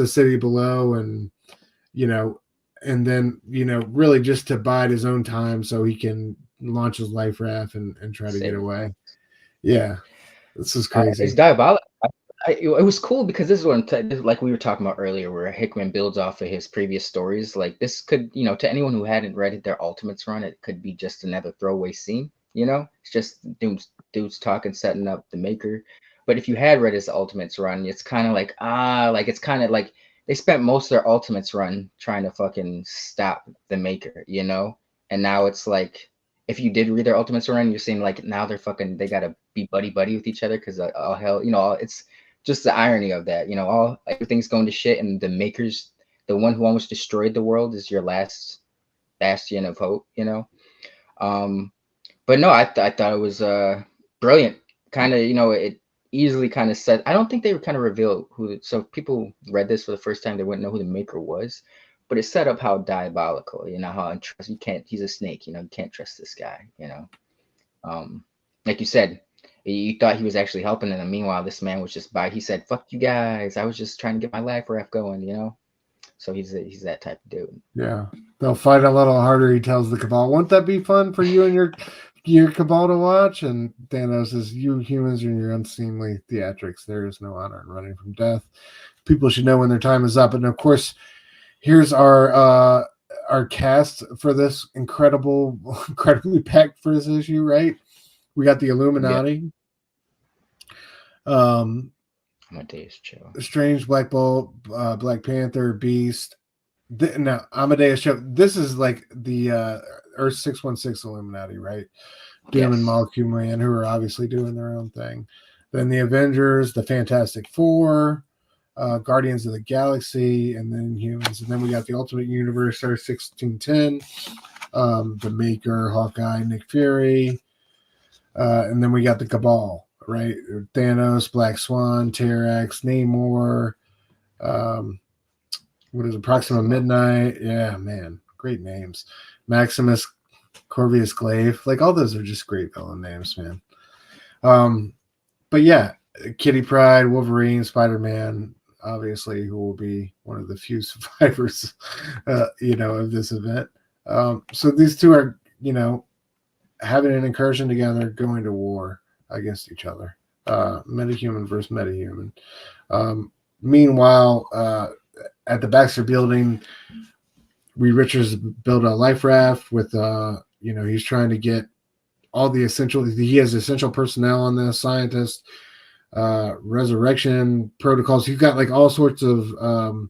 S1: city below, and then really just to bide his own time so he can launch his life raft and try to get away. Yeah, this is crazy.
S2: It's diabolical. It was cool because this is what like we were talking about earlier, where Hickman builds off of his previous stories. Like this could, to anyone who hadn't read their Ultimates run, it could be just another throwaway scene. It's just dudes talking, setting up the Maker. But if you had read his Ultimates run, it's kind of like it's kind of like they spent most of their Ultimates run trying to fucking stop the Maker, And now it's like if you did read their Ultimates run, you're saying like now they gotta be buddy with each other because all hell, it's just the irony of that, everything's going to shit, and the Maker's the one who almost destroyed the world is your last bastion of hope, But no, I thought it was brilliant. Kind of, it easily kind of said. I don't think they were kind of revealed who. So if people read this for the first time, they wouldn't know who the Maker was, but it set up how diabolical, how untrust. You can't. He's a snake, you can't trust this guy, Like you said. You thought he was actually helping them. And meanwhile, this man was just by. He said, "Fuck you guys. I was just trying to get my life raft going," So he's that type of dude.
S1: Yeah, they'll fight a little harder. He tells the Cabal, "Won't that be fun for you and your Cabal to watch?" And Thanos says, "You humans and your unseemly theatrics. There is no honor in running from death. People should know when their time is up." And of course, here's our cast for this incredibly packed first issue. Right. We got the Illuminati,
S2: Amadeus Cho,
S1: Strange, Black Bolt, Black Panther, Beast. Now Amadeus Cho. This is like the Earth 616 Illuminati, right? Doom and Molecule Man, who are obviously doing their own thing. Then the Avengers, the Fantastic Four, Guardians of the Galaxy, and then Humans. And then we got the Ultimate Universe, Earth 1610, the Maker, Hawkeye, Nick Fury. And then we got the Cabal, right? Thanos, Black Swan, Terrax, Namor, what is it? Proxima Midnight? Yeah, man, great names. Maximus, Corvus Glaive, like all those are just great villain names, man. But yeah, Kitty Pryde, Wolverine, Spider-Man, obviously, who will be one of the few survivors, of this event. So these two are, having an incursion together, going to war against each other. Metahuman versus metahuman. Meanwhile, at the Baxter building, Reed Richards built a life raft with, he's trying to get all the essential, he has essential personnel on this, scientists, resurrection protocols. You've got like all sorts of,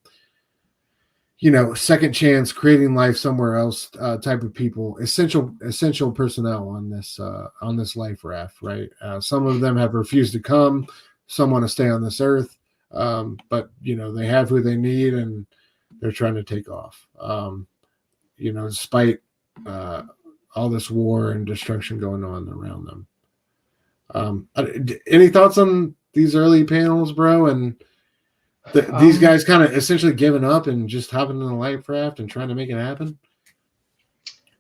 S1: second chance, creating life somewhere else type of people, essential personnel on this life raft, right? Some of them have refused to come. Some want to stay on this earth, but they have who they need, and they're trying to take off. Despite all this war and destruction going on around them. Any thoughts on these early panels, bro? And these guys kind of essentially giving up and just hopping in a life raft and trying to make it happen?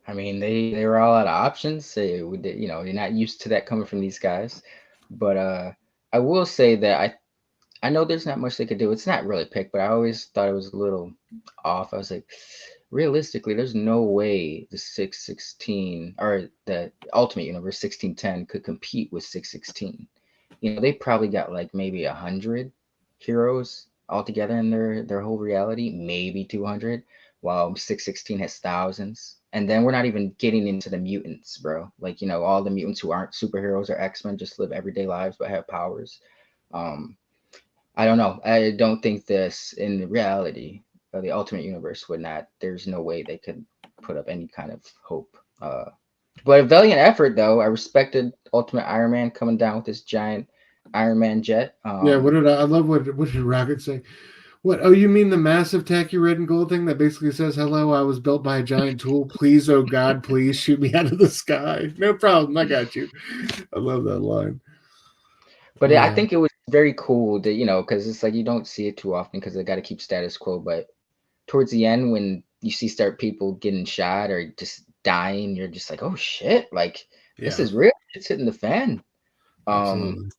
S2: I mean, they were all out of options. You're not used to that coming from these guys. But I will say that I know there's not much they could do. It's not really picked, but I always thought it was a little off. I was like, realistically, there's no way the 616 or the Ultimate Universe 1610 could compete with 616. They probably got like maybe 100 heroes altogether in their whole reality, maybe 200. while 616 has thousands. And then we're not even getting into the mutants, bro. Like, all the mutants who aren't superheroes or X-Men just live everyday lives but have powers. Um, I don't know. I don't think this in reality, the Ultimate Universe would not. There's no way they could put up any kind of hope. But a valiant effort, though. I respected Ultimate Iron Man coming down with this giant Iron Man jet.
S1: Yeah, I love what did Rocket say? What? Oh, you mean the massive tacky red and gold thing that basically says, "Hello, I was built by a giant tool. Please, oh God, please shoot me out of the sky. No problem, I got you." I love that line.
S2: But I think it was very cool that, because it's like you don't see it too often because they got to keep status quo. But towards the end, when you start people getting shot or just dying, you're just like, oh shit, like this is real. It's hitting the fan.
S1: Absolutely.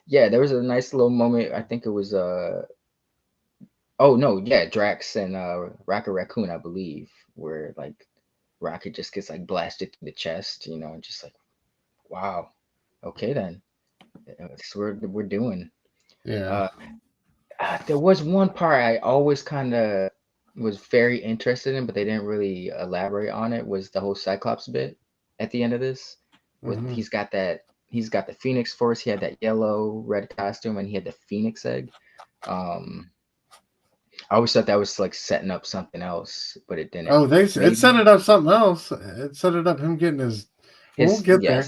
S2: Yeah, there was a nice little moment. I think it was Drax and Rocket Raccoon, I believe, where like Rocket just gets like blasted through the chest, and just like, wow, okay then, that's what we're doing.
S1: Yeah.
S2: There was one part I always kind of was very interested in, but they didn't really elaborate on it. Was the whole Cyclops bit at the end of this? With he's got the Phoenix Force. He had that yellow red costume, and he had the Phoenix egg. I always thought that was like setting up something else, but it didn't.
S1: Oh, it set it up something else. It set it up him getting his. We'll get there.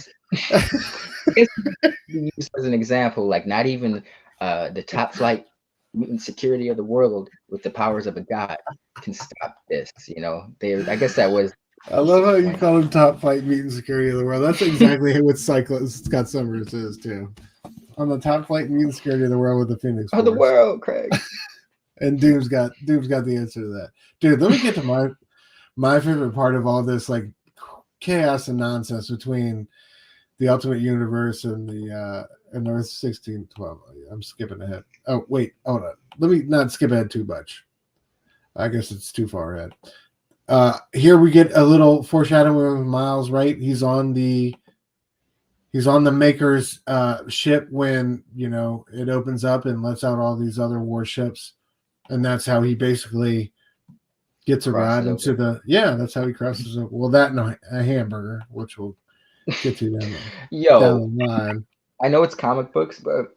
S2: Used as an example, like not even the top flight mutant security of the world with the powers of a god can stop this. I guess that was.
S1: I love how you call him top flight mutant security of the world. That's exactly what Scott Summers is too. On the top flight mutant security of the world with the Phoenix Force.
S2: Of the world, Craig.
S1: And Doom's got the answer to that. Dude, let me get to my favorite part of all this like chaos and nonsense between the Ultimate Universe and the Earth 1612. I'm skipping ahead. Oh, wait, hold on. Let me not skip ahead too much. I guess it's too far ahead. Here we get a little foreshadowing of Miles, right? He's on the Maker's ship when, it opens up and lets out all these other warships. And that's how he basically gets a ride into that's how he crosses over. Well, that and a hamburger, which we'll get to down the line.
S2: I know it's comic books, but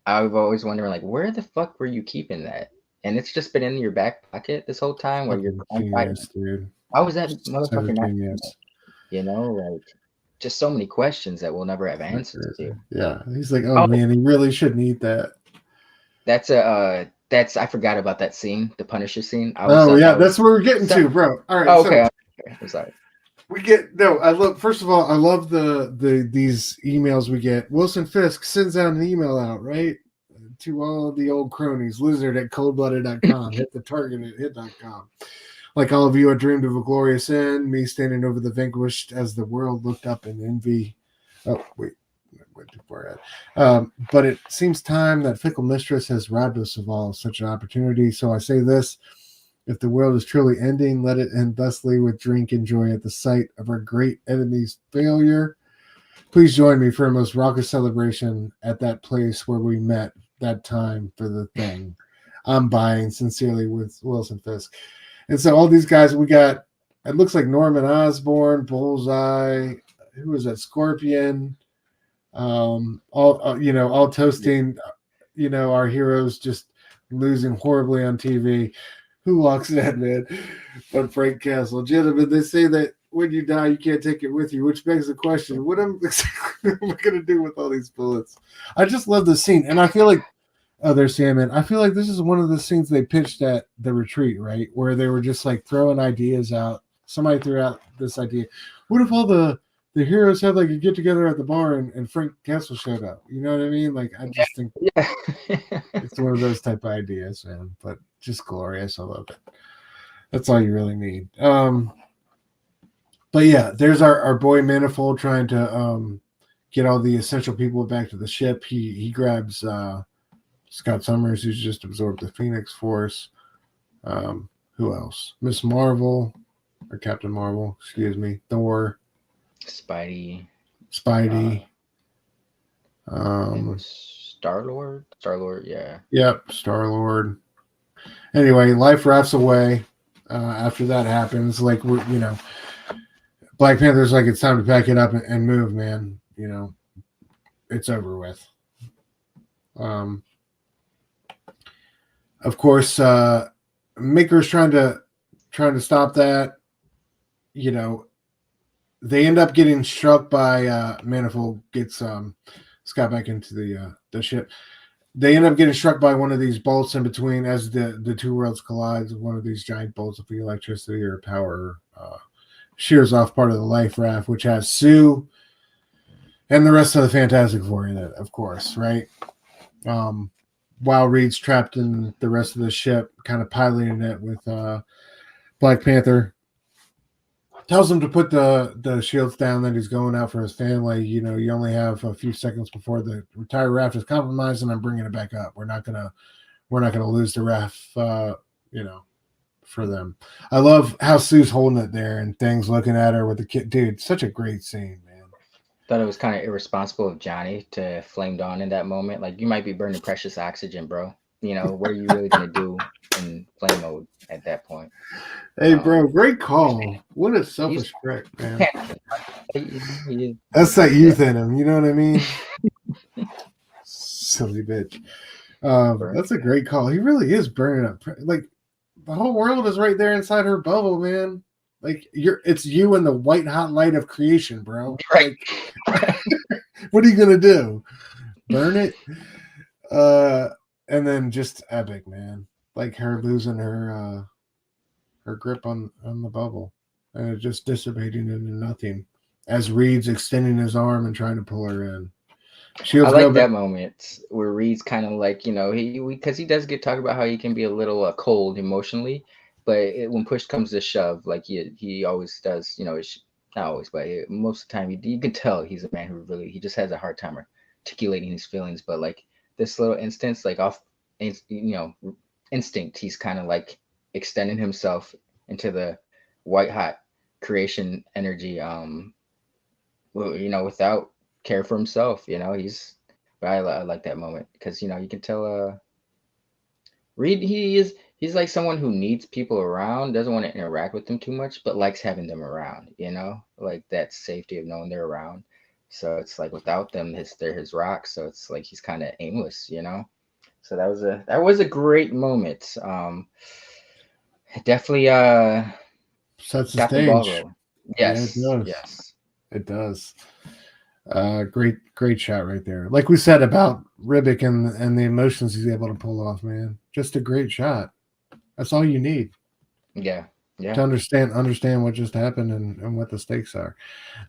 S2: I've always wondered, like, where the fuck were you keeping that? And it's just been in your back pocket this whole time where you're
S1: genius, dude.
S2: How was that motherfucker not? Like, just so many questions that we'll never have answers to.
S1: Yeah. He's like, oh man, he really shouldn't eat that.
S2: I forgot about that scene, the Punisher scene.
S1: That's where we're getting to, bro. All right.
S2: Okay. I'm sorry.
S1: I love these emails we get. Wilson Fisk sends out an email out, right? To all the old cronies, lizard at coldblooded.com, hit the target at hit.com. Like all of you, I dreamed of a glorious end, me standing over the vanquished as the world looked up in envy. Oh, wait. Went too far ahead. But it seems time that fickle mistress has robbed us of all such an opportunity. So I say this: if the world is truly ending, let it end thusly with drink and joy at the sight of our great enemy's failure. Please join me for a most raucous celebration at that place where we met that time for the thing. I'm buying sincerely with Wilson Fisk. And so all these guys, we got, it looks like Norman Osborn, Bullseye, who was that? Scorpion. All toasting, our heroes just losing horribly on TV. Who walks that, man? But Frank Castle. Gentlemen, they say that when you die, you can't take it with you, which begs the question, what am I going to do with all these bullets? I just love the scene. And I feel like, there's Sandman. I feel like this is one of the scenes they pitched at the retreat, right? Where they were just like throwing ideas out. Somebody threw out this idea. What if all the heroes had like a get together at the bar and Frank Castle showed up? You know what I mean? Like, I just think it's one of those type of ideas, man. But just glorious. I love it. That's all you really need. But yeah, there's our boy Manifold trying to get all the essential people back to the ship. He grabs Scott Summers, who's just absorbed the Phoenix Force. Who else? Miss Marvel, or Captain Marvel, excuse me. Thor.
S2: Spidey.
S1: Star-Lord.
S2: Star-Lord, yeah.
S1: Yep, Star-Lord. Anyway, life rafts away. After that happens, like Black Panther's like, it's time to pack it up and move, man. It's over with. Of course, Maker's trying to stop that. They end up getting struck by Manifold gets Scott back into the ship. They end up getting struck by one of these bolts in between as the two worlds collide. One of these giant bolts of the electricity or power shears off part of the life raft, which has Sue and the rest of the Fantastic Four in it, of course, right? While Reed's trapped in the rest of the ship, kind of piloting it with Black Panther. Tells him to put the shields down, that he's going out for his family. You only have a few seconds before the entire raft is compromised, and I'm bringing it back up. We're not gonna lose the raft, for them. I love how Sue's holding it there and things looking at her with the kid. Dude, such a great scene, man.
S2: Thought it was kind of irresponsible of Johnny to flamed on in that moment. Like, you might be burning precious oxygen, bro. What are you really gonna do in flame mode at that point?
S1: Hey, bro, great call. What a selfish prick, man. That's that youth in him. You know what I mean? Silly bitch. That's a great call. He really is burning up. Like, the whole world is right there inside her bubble, man. Like, it's you in the white hot light of creation, bro.
S2: Right.
S1: Like, what are you gonna do? Burn it? And then just epic, man. Like, her losing her grip on the bubble, and it just dissipating into nothing as Reed's extending his arm and trying to pull her in.
S2: I like that moment where Reed's kind of like, because he does get talked about how he can be a little cold emotionally, but when push comes to shove, like he always does, not always, but most of the time you can tell he's a man who really, he just has a hard time articulating his feelings. But like this little instance, like off, instinct, he's kind of like extending himself into the white hot creation energy, without care for himself. But I like that moment because you can tell Reed, he's like someone who needs people around, doesn't want to interact with them too much, but likes having them around, like that safety of knowing they're around. So it's like without them, they're his rock. So it's like he's kind of aimless. So that was a great moment. Definitely
S1: sets the
S2: got the
S1: stage.
S2: ball rolling. Yes,
S1: yeah, it does.
S2: Yes,
S1: it does. Great shot right there. Like we said about Ribic and the emotions he's able to pull off, man. Just a great shot. That's all you need.
S2: Yeah.
S1: To understand what just happened and what the stakes are.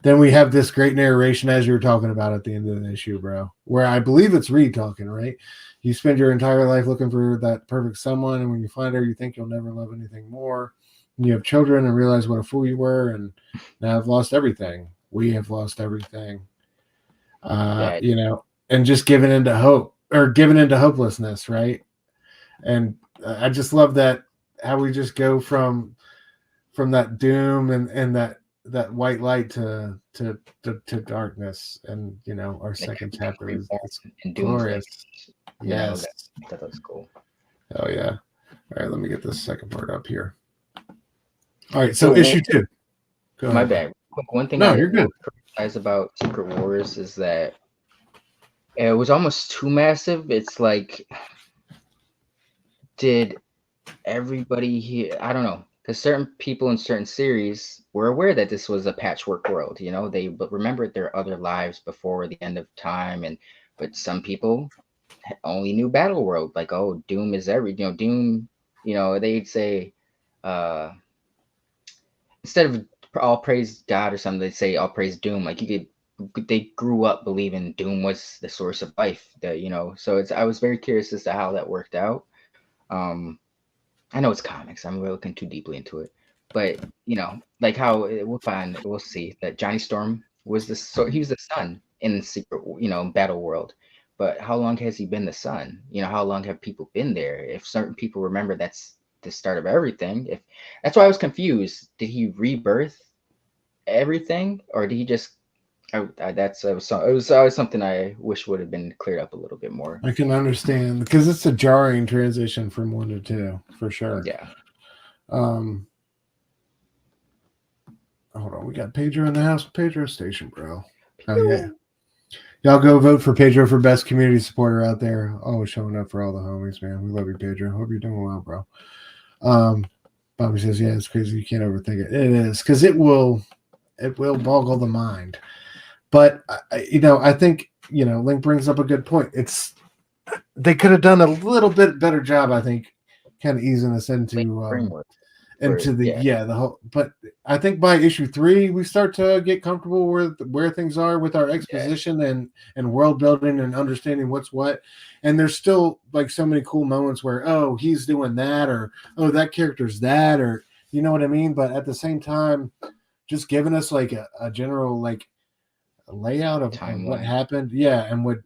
S1: Then we have this great narration, as you were talking about at the end of the issue, bro, where I believe it's Reed talking, right? You spend your entire life looking for that perfect someone, and when you find her, you think you'll never love anything more. And you have children and realize what a fool you were, and now I've lost everything. We have lost everything. And just giving into hope or giving into hopelessness, right? And I just love that how we just go from that doom and that white light to darkness, and our second chapter is glorious. Yes,
S2: that was cool.
S1: Oh yeah. All right, let me get this second part up here. All right, so issue 2.
S2: Go ahead. Bad. One thing
S1: you're good.
S2: Criticize about Secret Wars is that it was almost too massive. It's like, did everybody here? I don't know. Because certain people in certain series were aware that this was a patchwork world, they remembered their other lives before the end of time, but some people only knew Battleworld, like, oh, Doom is Doom, they'd say, instead of all praise God or something, they'd say all praise Doom. Like they grew up believing Doom was the source of life, so I was very curious as to how that worked out. I know it's comics. I'm looking too deeply into it, but like how we'll see that Johnny Storm was he was the sun in Secret, Battleworld. But how long has he been the sun? How long have people been there? If certain people remember that's the start of everything. That's why I was confused. Did he rebirth everything, or did he just It was always something I wish would have been cleared up a little bit more.
S1: I can understand because it's a jarring transition from 1 to 2 for sure.
S2: Yeah.
S1: Um, hold on, we got Pedro in the house. Pedro Station, bro. Oh yeah, y'all go vote for Pedro for best community supporter out there. Always showing up for all the homies, man. We love you, Pedro. Hope you're doing well, bro. Bobby says, yeah, it's crazy. You can't overthink it. It is because it will boggle the mind. But I think Link brings up a good point. They could have done a little bit better job, I think, kind of easing us
S2: Framework.
S1: into the
S2: Yeah.
S1: the whole. But I think by issue 3, we start to get comfortable where things are with our exposition and world building and understanding what's what. And there's still like so many cool moments where he's doing that, or that character's that, or you know what I mean. But at the same time, just giving us like a general like a layout of what happened, and what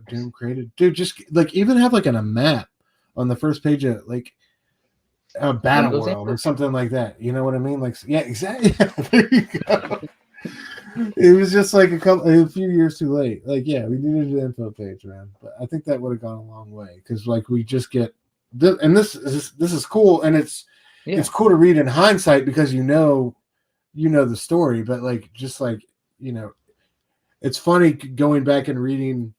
S1: Doom created, dude. Just like even have like a map on the first page of like a Battleworld or something like that. You know what I mean? Like, yeah, exactly. There you go. It was just like a few years too late. Like, yeah, we needed an info page, man. But I think that would have gone a long way because like we just get and this is cool, and it's cool to read in hindsight because you know the story, but like just like it's funny going back and reading,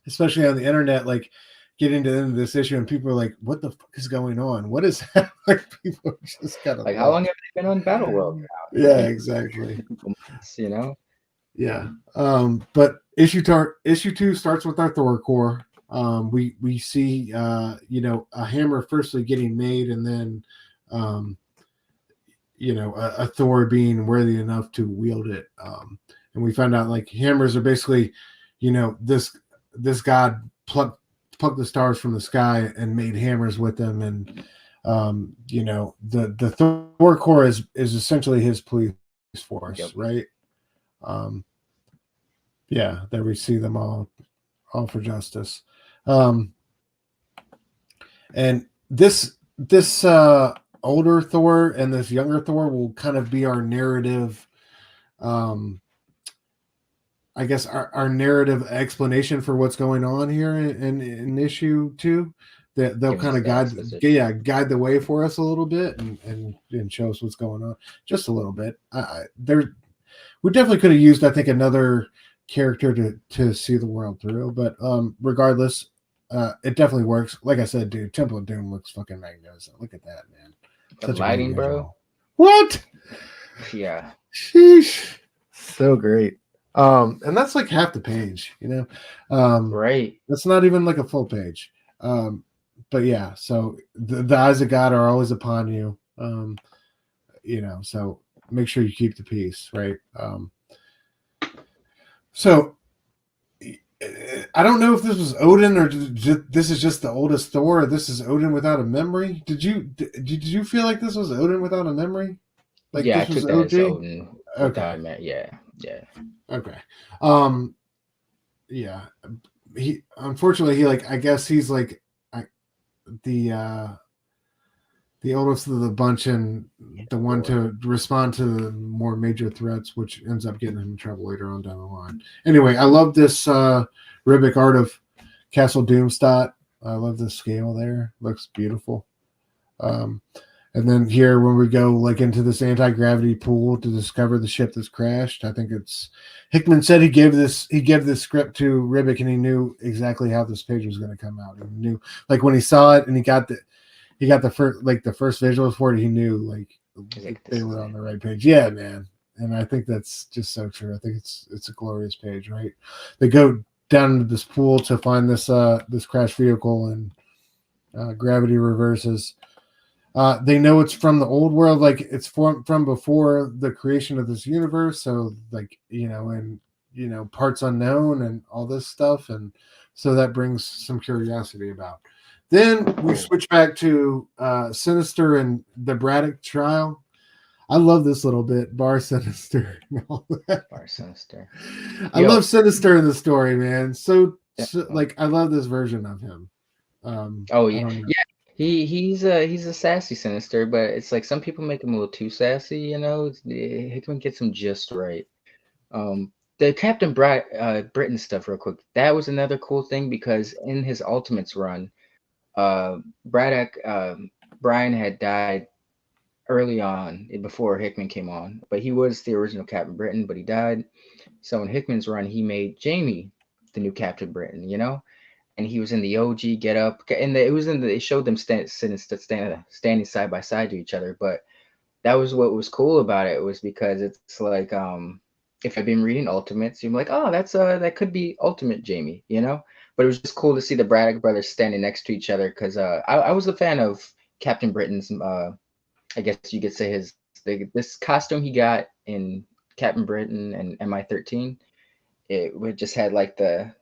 S1: especially on the internet, like getting to the end of this issue and people are like, what the fuck is going on? What is that? Like people are just kind of
S2: like, how long have they been on Battleworld now?
S1: Yeah, exactly. Yeah. But issue 2 starts with our Thor core. We see a hammer firstly getting made, and then a Thor being worthy enough to wield it. And we found out like hammers are basically, this god plucked the stars from the sky and made hammers with them, and the Thor core is essentially his police force, right? There we see them all for justice. And this older Thor and this younger Thor will kind of be our narrative. I guess our narrative explanation for what's going on here in issue 2. That they'll kind of guide the way for us a little bit and show us what's going on just a little bit. We definitely could have used, I think, another character to see the world through, but regardless, it definitely works. Like I said, dude, Temple of Doom looks fucking magnificent. Look at that, man.
S2: The lighting, bro.
S1: What?
S2: Yeah.
S1: Sheesh. So great. And that's like half the page,
S2: right.
S1: That's not even like a full page. But yeah, so the eyes of God are always upon you. So make sure you keep the peace, right? So I don't know if this was Odin or this is just the oldest Thor. Or this is Odin without a memory. Did you feel like this was Odin without a memory? Like
S2: this
S1: was
S2: I took that as Odin. Okay. Yeah.
S1: Okay. Yeah. He unfortunately I guess he's like the oldest of the bunch and the one to respond to the more major threats, which ends up getting him in trouble later on down the line. Anyway, I love this Ribic art of Castle Doomstot. I love the scale there. Looks beautiful. And then here, when we go like into this anti-gravity pool to discover the ship that's crashed, I think it's Hickman said he gave this script to Ribic and he knew exactly how this page was going to come out. He knew like when he saw it and he got the first visuals for it, he knew like they were on the right page. Yeah, man. And I think that's just so true. I think it's a glorious page, right? They go down into this pool to find this crashed vehicle and gravity reverses. They know it's from the old world, like it's from before the creation of this universe. So like, and parts unknown and all this stuff. And so that brings some curiosity about. Then we switch back to Sinister and the Braddock trial. I love this little bit, Bar Sinister.
S2: Bar Sinister.
S1: I love Sinister in the story, man. So like I love this version of him.
S2: Yeah. He's a sassy Sinister, but it's like some people make him a little too sassy, Hickman gets him just right. the Britain stuff real quick. That was another cool thing because in his Ultimates run, Braddock Brian had died early on before Hickman came on, but he was the original Captain Britain, but he died. So in Hickman's run, he made Jamie the new Captain Britain, you know, and he was in the OG get up, and it was in the, it showed them standing side by side to each other, but that was what was cool about it was because it's like if I've been reading Ultimates, you're like, oh, that's that could be Ultimate Jamie, you know. But it was just cool to see the Braddock brothers standing next to each other because I was a fan of Captain Britain's. I guess you could say this costume he got in Captain Britain and MI13. It just had like the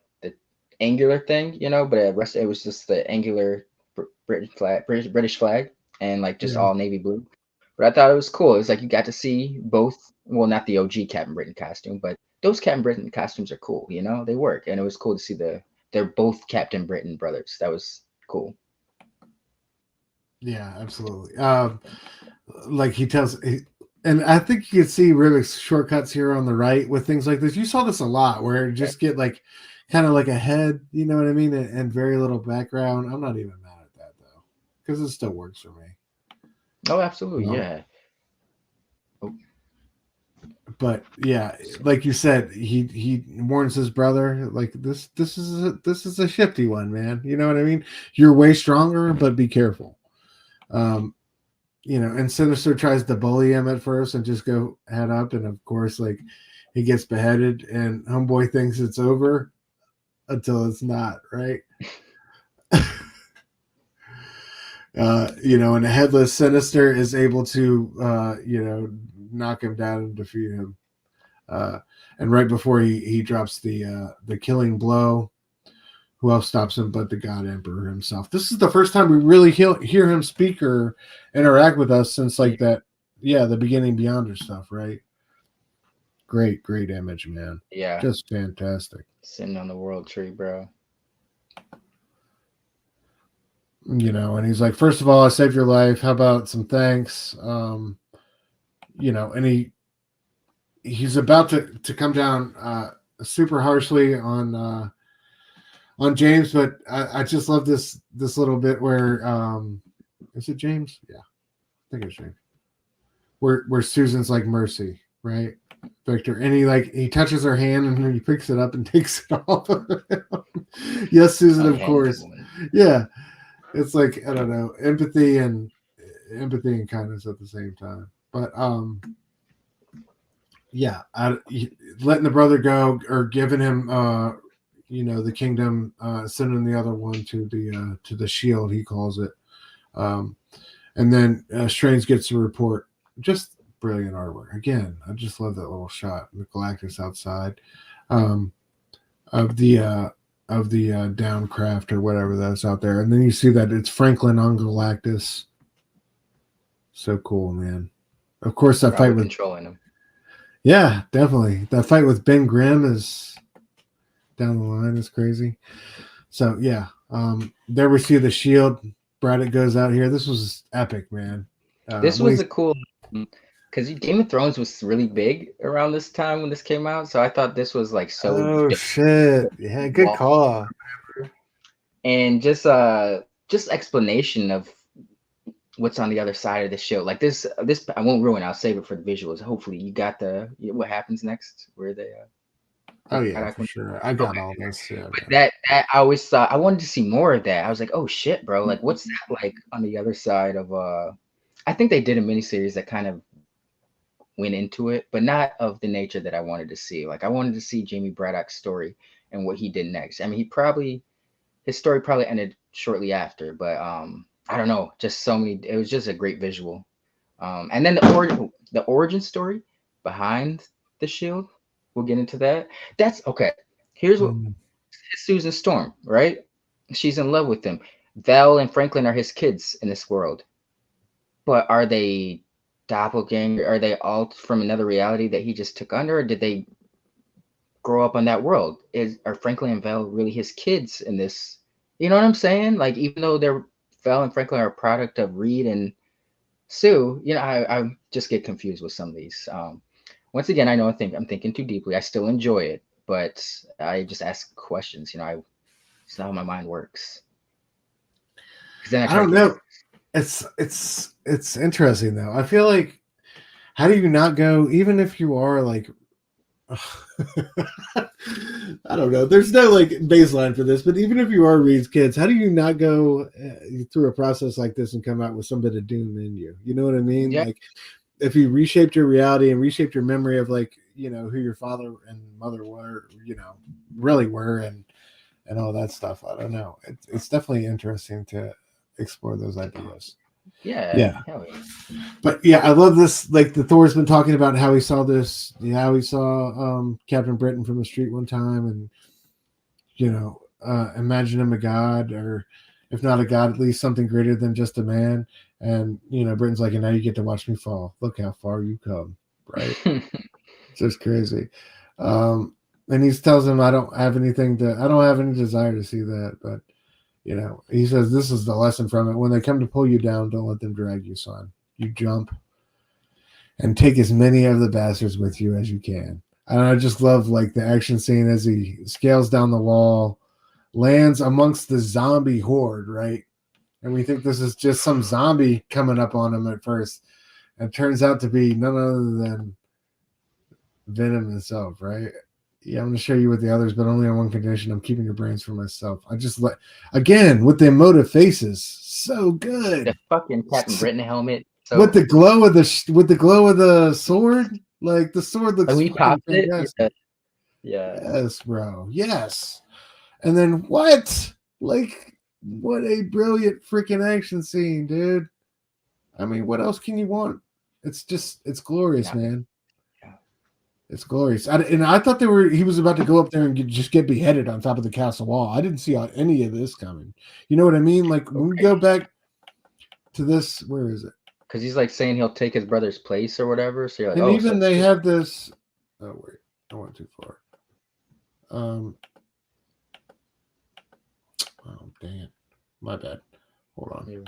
S2: angular thing, you know, but it was just the angular British flag, and like just
S1: Yeah.
S2: all navy blue. But I thought it was cool. It was like you got to see both. Well, not the OG Captain Britain costume, but those Captain Britain costumes are cool. You know, they work, and it was cool to see they're both Captain Britain brothers. That was cool.
S1: Yeah, absolutely. Like and I think you can see Ribic's shortcuts here on the right with things like this. You saw this a lot where it just get like kind of like a head, you know what I mean, and very little background. I'm not even mad at that though, because it still works for me.
S2: Oh, absolutely,
S1: Um,
S2: yeah. Oh,
S1: but yeah, like you said, he warns his brother like this is a shifty one, man. You know what I mean? You're way stronger, but be careful. Um, you know, and Sinister tries to bully him at first and just go head up, and of course, like he gets beheaded, and Homeboy thinks it's over until it's not, right? You know, and a headless Sinister is able to, you know, knock him down and defeat him. And right before he drops the killing blow, who else stops him but the God Emperor himself? This is the first time we really hear him speak or interact with us since like that, yeah, the beginning Beyonder stuff, right? Great image, man.
S2: yeah,
S1: Just fantastic.
S2: sitting on the world tree, bro.
S1: You know, and he's like, first of all, I saved your life. How about some thanks? You know, and he's about to come down super harshly on James, but I just love this little bit where is it James? Yeah, I think it's James. Where Susan's like mercy, right? Victor, and he touches her hand and then he picks it up and takes it off of him. Yes, Susan, of course. Yeah. It's like, I don't know, empathy and kindness at the same time. But yeah, letting the brother go or giving him you know, the kingdom, sending the other one to the shield, he calls it. And then Strange gets a report. Just brilliant artwork. Again, I just love that little shot. The Galactus outside of the downcraft or whatever that's out there. And then you see that it's Franklin on Galactus. So cool, man. Of course, that fight with
S2: controlling him.
S1: Yeah, definitely. That fight with Ben Grimm is down the line is crazy. So yeah, there we see the shield. Braddock goes out here. This was epic, man.
S2: This was a cool because Game of Thrones was really big around this time when this came out, so I thought this was like so.
S1: Oh shit! Yeah, good call.
S2: And just explanation of what's on the other side of the show. Like this I won't ruin. I'll save it for the visuals. Hopefully, you got what happens next. Where they.
S1: Oh yeah, for sure. I got all this. Yeah,
S2: but that I always thought I wanted to see more of that. I was like, oh shit, bro! Like, what's that like on the other side of? I think they did a miniseries that kind of went into it, but not of the nature that I wanted to see. Like, I wanted to see Jamie Braddock's story and what he did next. I mean, his story probably ended shortly after, but I don't know, just so many. It was just a great visual. And then the origin story behind the shield. We'll get into that. That's okay. Here's what Susan Storm, right? She's in love with him. Val and Franklin are his kids in this world. But are they doppelganger? Are they all from another reality that he just took under? Or did they grow up on that world? Are Franklin and Val really his kids in this? You know what I'm saying? Like, even though Val and Franklin are a product of Reed and Sue, you know, I just get confused with some of these. once again, I know I'm thinking too deeply. I still enjoy it, but I just ask questions. It's not how my mind works. Because then I
S1: I
S2: try to
S1: don't
S2: get
S1: know. It's interesting though. I feel like, how do you not go, even if you are like, I don't know. There's no like baseline for this, but even if you are Reed's kids, how do you not go through a process like this and come out with some bit of doom in you? You know what I mean?
S2: yeah.
S1: Like, if you reshaped your reality and reshaped your memory of like, who your father and mother were, really were, and all that stuff. I don't know. It's definitely interesting to explore those ideas.
S2: Yeah.
S1: Yeah.
S2: Hell yeah.
S1: But yeah, I love this. Like, the Thor's been talking about how he saw this, how he saw Captain Britain from the street one time, and imagine him a god, or if not a god, at least something greater than just a man. And Britain's like, and now you get to watch me fall. Look how far you come, right? It's just crazy. And he tells him, I don't have any desire to see that, but he says, this is the lesson from it. When they come to pull you down, don't let them drag you, son. You jump and take as many of the bastards with you as you can. And I just love like the action scene as he scales down the wall, lands amongst the zombie horde, right? And we think this is just some zombie coming up on him at first. And it turns out to be none other than Venom himself, right? Yeah, I'm going to show you with the others, but only on one condition. I'm keeping your brains for myself. I just again, with the emotive faces, so good.
S2: The fucking Captain Britain helmet. So
S1: with the glow of the sword, like the sword looks
S2: we popped it.
S1: fantastic.
S2: Yeah.
S1: Yes, bro. Yes. And then what? Like, what a brilliant freaking action scene, dude. I mean, what else can you want? It's glorious, man.
S2: Yeah.
S1: It's glorious. I thought he was about to go up there and just get beheaded on top of the castle wall. I didn't see any of this coming. You know what I mean? Like, when we go back to this, where is it?
S2: Because he's like saying he'll take his brother's place or whatever. So you're like,
S1: and
S2: oh,
S1: even they have this. Oh wait, I went too far. Oh dang it, my bad. Hold on.
S2: Yeah.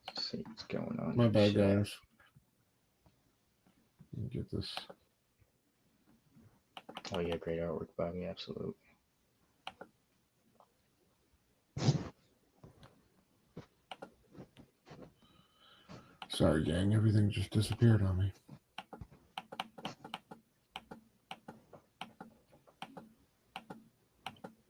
S2: Let's see what's going on.
S1: My bad, guys. Let me get this.
S2: Oh yeah, great artwork by me, absolutely.
S1: Sorry, gang. Everything just disappeared on me.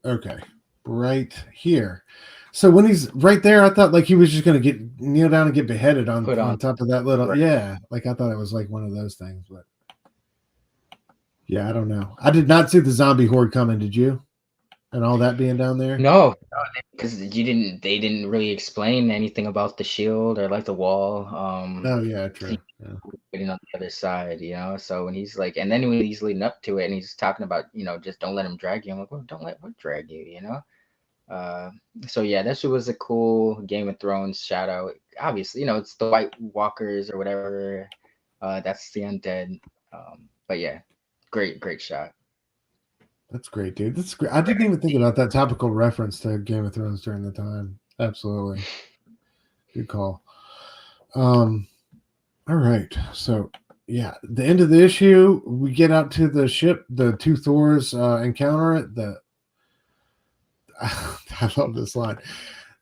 S1: Okay, right here. So when he's right there, I thought like he was just gonna kneel down and get beheaded on top of that little. Right. Yeah, like I thought it was like one of those things, but yeah, I don't know. I did not see the zombie horde coming. Did you? And all that being down there?
S2: No, because they didn't really explain anything about the shield or like the wall.
S1: Oh yeah, true. Yeah.
S2: Waiting on the other side, So when he's like, and then when he's leading up to it, and he's talking about, just don't let him drag you. I'm like, well, don't let what drag you, So yeah, this was a cool Game of Thrones shadow. Obviously, it's the White Walkers or whatever. That's the undead. But yeah, great shot.
S1: That's great, dude. That's great. I didn't even think about that topical reference to Game of Thrones during the time. Absolutely. Good call. All right. So yeah, the end of the issue, we get out to the ship, the two Thors encounter it. I love this line.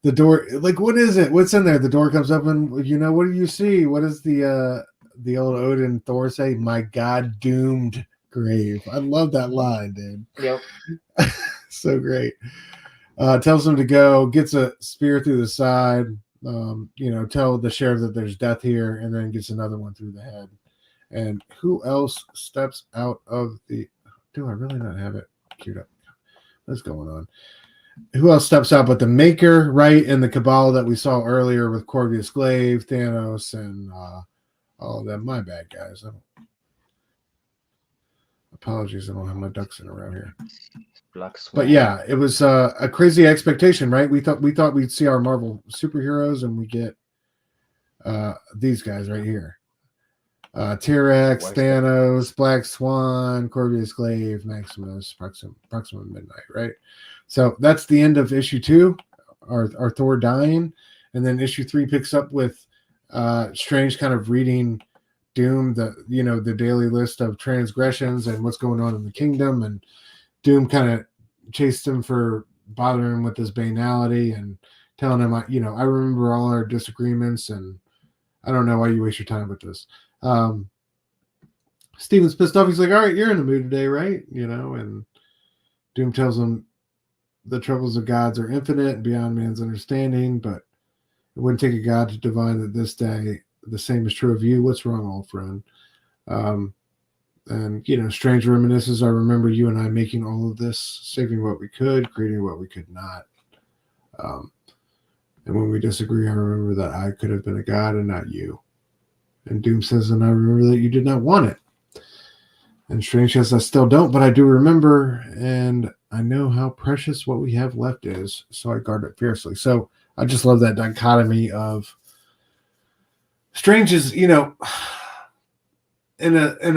S1: The door, like, what is it? What's in there? The door comes up and what do you see? What does the old Odin Thor say? My God doomed grave. I love that line, dude.
S2: Yep.
S1: So great. Tells him to go, gets a spear through the side, tell the sheriff that there's death here, and then gets another one through the head. And who else steps out of the... Do I really not have it queued up? What's going on? Who else steps out but the Maker, right? And the Cabal that we saw earlier with Corvus Glaive, Thanos, and all of them. My bad, guys. Apologies, I don't have my ducks in a row here. But yeah, it was a crazy expectation, right? We thought we'd see our Marvel superheroes, and we get these guys right here. T-Rex,
S2: Worst of it.
S1: Thanos, Black Swan, Corvus Glaive, Maximus, Proxima Midnight, right? So that's the end of issue 2, our Thor dying. And then issue 3 picks up with Strange kind of reading Doom, the daily list of transgressions and what's going on in the kingdom. And Doom kind of chased him for bothering him with his banality and telling him, I remember all our disagreements and I don't know why you waste your time with this. Steven's pissed off. He's like, all right, you're in the mood today, right? And Doom tells him the troubles of gods are infinite and beyond man's understanding, but it wouldn't take a god to divine that this day the same is true of you. What's wrong, old friend? And Strange reminisces, I remember you and I making all of this, saving what we could, creating what we could not. And when we disagree, I remember that I could have been a god and not you. And Doom says, and I remember that you did not want it. And Strange says, I still don't, but I do remember, and I know how precious what we have left is, so I guard it fiercely. So I just love that dichotomy of Strange is, in a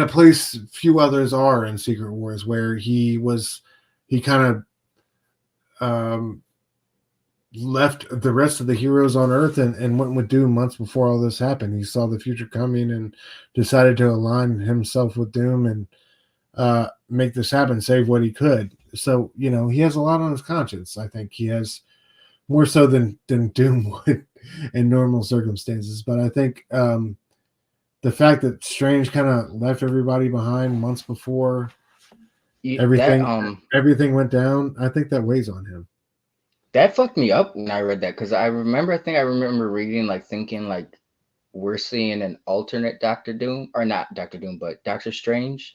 S1: place few others are in Secret Wars, where he kind of left the rest of the heroes on Earth and went with Doom months before all this happened. He saw the future coming and decided to align himself with Doom and make this happen, save what he could. So, he has a lot on his conscience. I think he has more so than Doom would in normal circumstances. But I think the fact that Strange kind of left everybody behind months before everything went down, I think that weighs on him.
S2: That fucked me up when I read that, because I remember reading, like, thinking, like, we're seeing an alternate Doctor Doom, or not Doctor Doom, but Doctor Strange,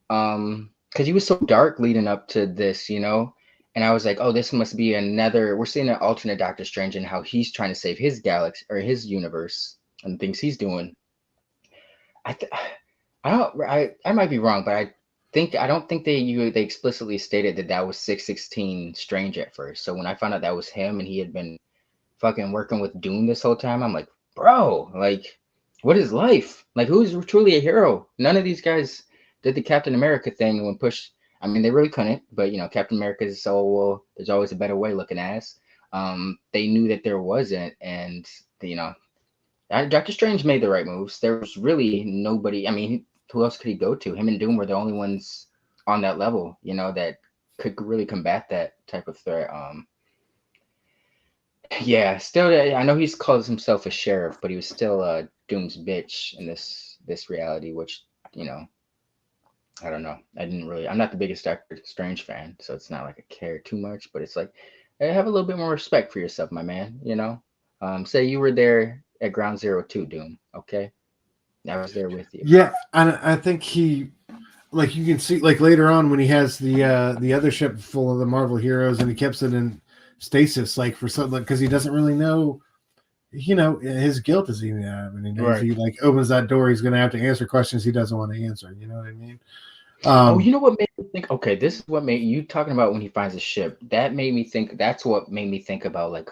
S2: because he was so dark leading up to this, and I was like, oh, this must be we're seeing an alternate Doctor Strange and how he's trying to save his galaxy or his universe and things he's doing. I might be wrong, but I don't think they explicitly stated that was 616 Strange at first. So when I found out that was him and he had been fucking working with Doom this whole time, I'm like, bro, like, what is life? Like, who's truly a hero? None of these guys did the Captain America thing when pushed. I mean, they really couldn't, but Captain America is so, well, there's always a better way looking ass. They knew that there wasn't, and Doctor Strange made the right moves. There was really nobody. I mean, who else could he go to? Him and Doom were the only ones on that level, that could really combat that type of threat. Yeah, still, I know he calls himself a sheriff, but he was still Doom's bitch in this reality, which, I don't know. I'm not the biggest Doctor Strange fan, so it's not like I care too much, but it's like, hey, have a little bit more respect for yourself, my man, Say you were there at Ground Zero 2, Doom, okay? I was there with you.
S1: Yeah, and I think he, like, you can see, like, later on when he has the other ship full of the Marvel heroes and he keeps it in stasis, like, for something, because he doesn't really know, his guilt is even happening. Right. If he, like, opens that door, he's going to have to answer questions he doesn't want to answer. You know what I mean?
S2: You know what made me think? Okay, this is what made you talking about when he finds a ship. That made me think. That's what made me think about, like,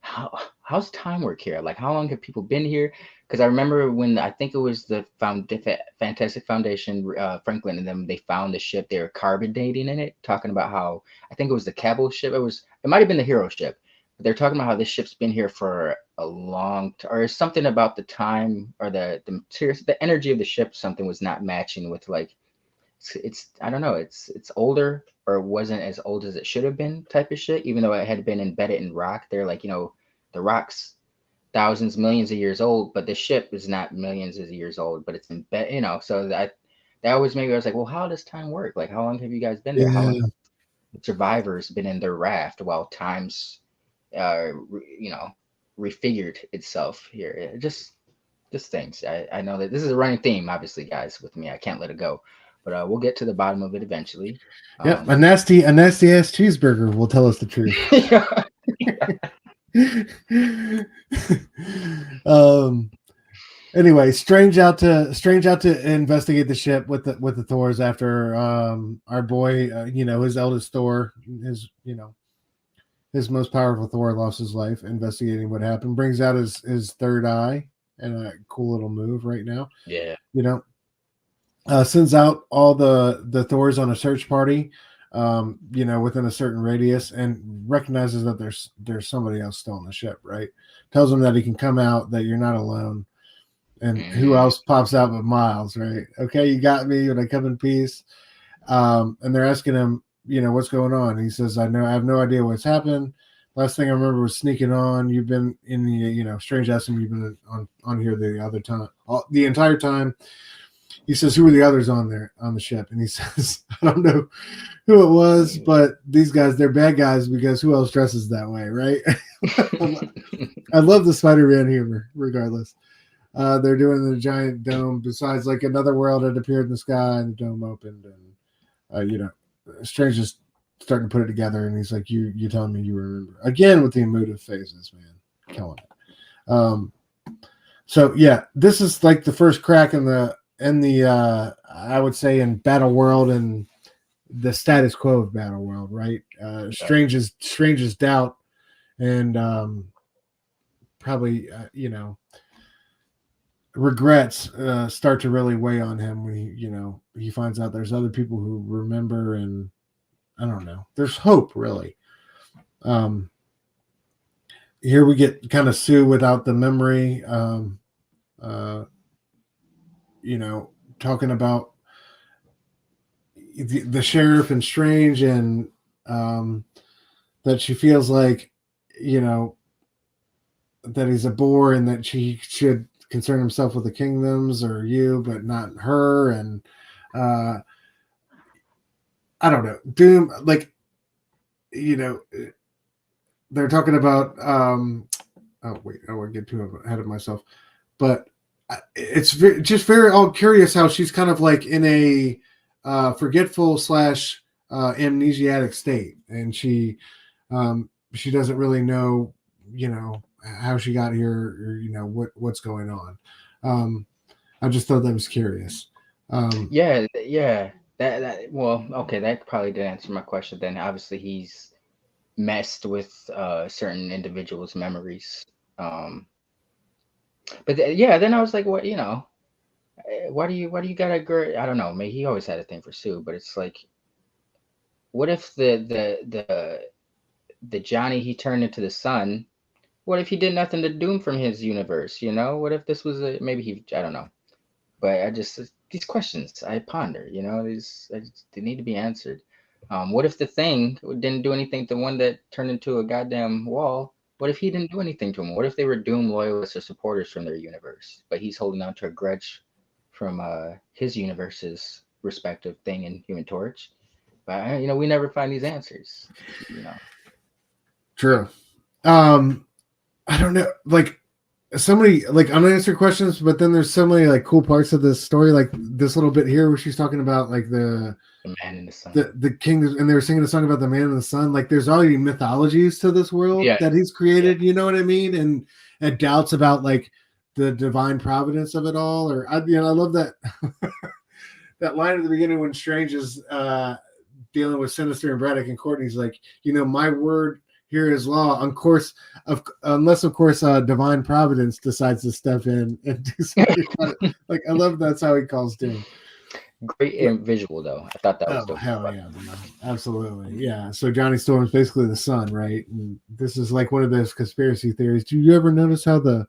S2: how's time work here? Like, how long have people been here? Because I remember when I think it was the Fantastic Foundation, Franklin and them, they found the ship. They were carbon dating in it, talking about how, I think it was the Cabal ship. It might have been the Hero ship. But they're talking about how this ship's been here for a long time, or something about the time or the materials, the energy of the ship. Something was not matching with, like, it's I don't know. It's older, or it wasn't as old as it should have been, type of shit. Even though it had been embedded in rock, they're like, the rock's thousands, millions of years old, but the ship is not millions of years old, but it's embedded, so that was, maybe I was like, well, how does time work? Like, how long have you guys been there? How long have the survivors been in their raft while time's refigured itself here? Just things. I know that this is a running theme, obviously, guys, with me. I can't let it go, but we'll get to the bottom of it eventually.
S1: Yeah, a nasty ass cheeseburger will tell us the truth. Anyway, Strange out to investigate the ship with the Thors after our boy, his eldest Thor, his most powerful Thor lost his life investigating what happened. Brings out his third eye, and a cool little move right now.
S2: Yeah.
S1: You know, sends out all the Thors on a search party, you know, within a certain radius, and recognizes that there's somebody else still on the ship. Right, tells them that he can come out, that you're not alone, and who
S2: Mm-hmm.
S1: else pops out but Miles? Right? Okay, you got me when I come in peace. And they're asking him, you know, what's going on. He says, I have no idea what's happened. Last thing I remember was sneaking on. You've been in the, you know, Strange asked him, you've been on here the other time, the entire time. He says, who were the others on there on the ship? And he says, I don't know who it was, but these guys, they're bad guys because who else dresses that way, right? I love the Spider-Man humor, regardless. They're doing the giant dome. Besides, like another world had appeared in the sky, and the dome opened, and you know, Strange is starting to put it together, and he's like, "You telling me you remember?" Again with the emotive phases, man, killing it. So yeah, this is like the first crack in the I would say in Battleworld and the status quo of Battleworld, right? Strange's doubt and probably you know, regrets start to really weigh on him when he finds out there's other people who remember, and I don't know, there's hope really. Here we get kind of Sue without the memory, talking about the sheriff and Strange, and that she feels like, that he's a bore, and that she should concern himself with the kingdoms or you, but not her. And I don't know, Doom, like, they're talking about oh wait, I won't get too ahead of myself, but it's just very all curious how she's kind of like in a forgetful slash amnesiac state, and she doesn't really know, how she got here, or what's going on. I just thought that was curious.
S2: Yeah, that well, okay, that probably did answer my question. Then obviously he's messed with certain individuals' memories. Um, but yeah, then I was like, what, why do you got a girl? I don't know. Maybe he always had a thing for Sue, but it's like, what if the Johnny he turned into the sun? What if he did nothing to Doom from his universe? What if this was maybe I don't know. But I just, these questions I ponder, they need to be answered. What if the Thing didn't do anything to one that turned into a goddamn wall? What if he didn't do anything to him? What if they were Doom loyalists or supporters from their universe, but he's holding on to a grudge from his universe's respective Thing and Human Torch? But we never find these answers.
S1: True. I don't know, like, so many like unanswered questions, but then there's so many like cool parts of this story, like this little bit here where she's talking about like the
S2: man in the sun,
S1: the king, and they were singing a song about the man in the sun. Like there's already mythologies to this world that he's created, you know what I mean, and doubts about like the divine providence of it all. Or I love that that line at the beginning when Strange is dealing with Sinister and Braddock, and Courtney's like, my word here is law, unless of course divine providence decides to step in and do something about it. Like, I love that's how he calls Doom.
S2: Great and visual though. I thought that was dope.
S1: Hell yeah, absolutely, yeah. So Johnny Storm's basically the sun, right? And this is like one of those conspiracy theories. Do you ever notice how the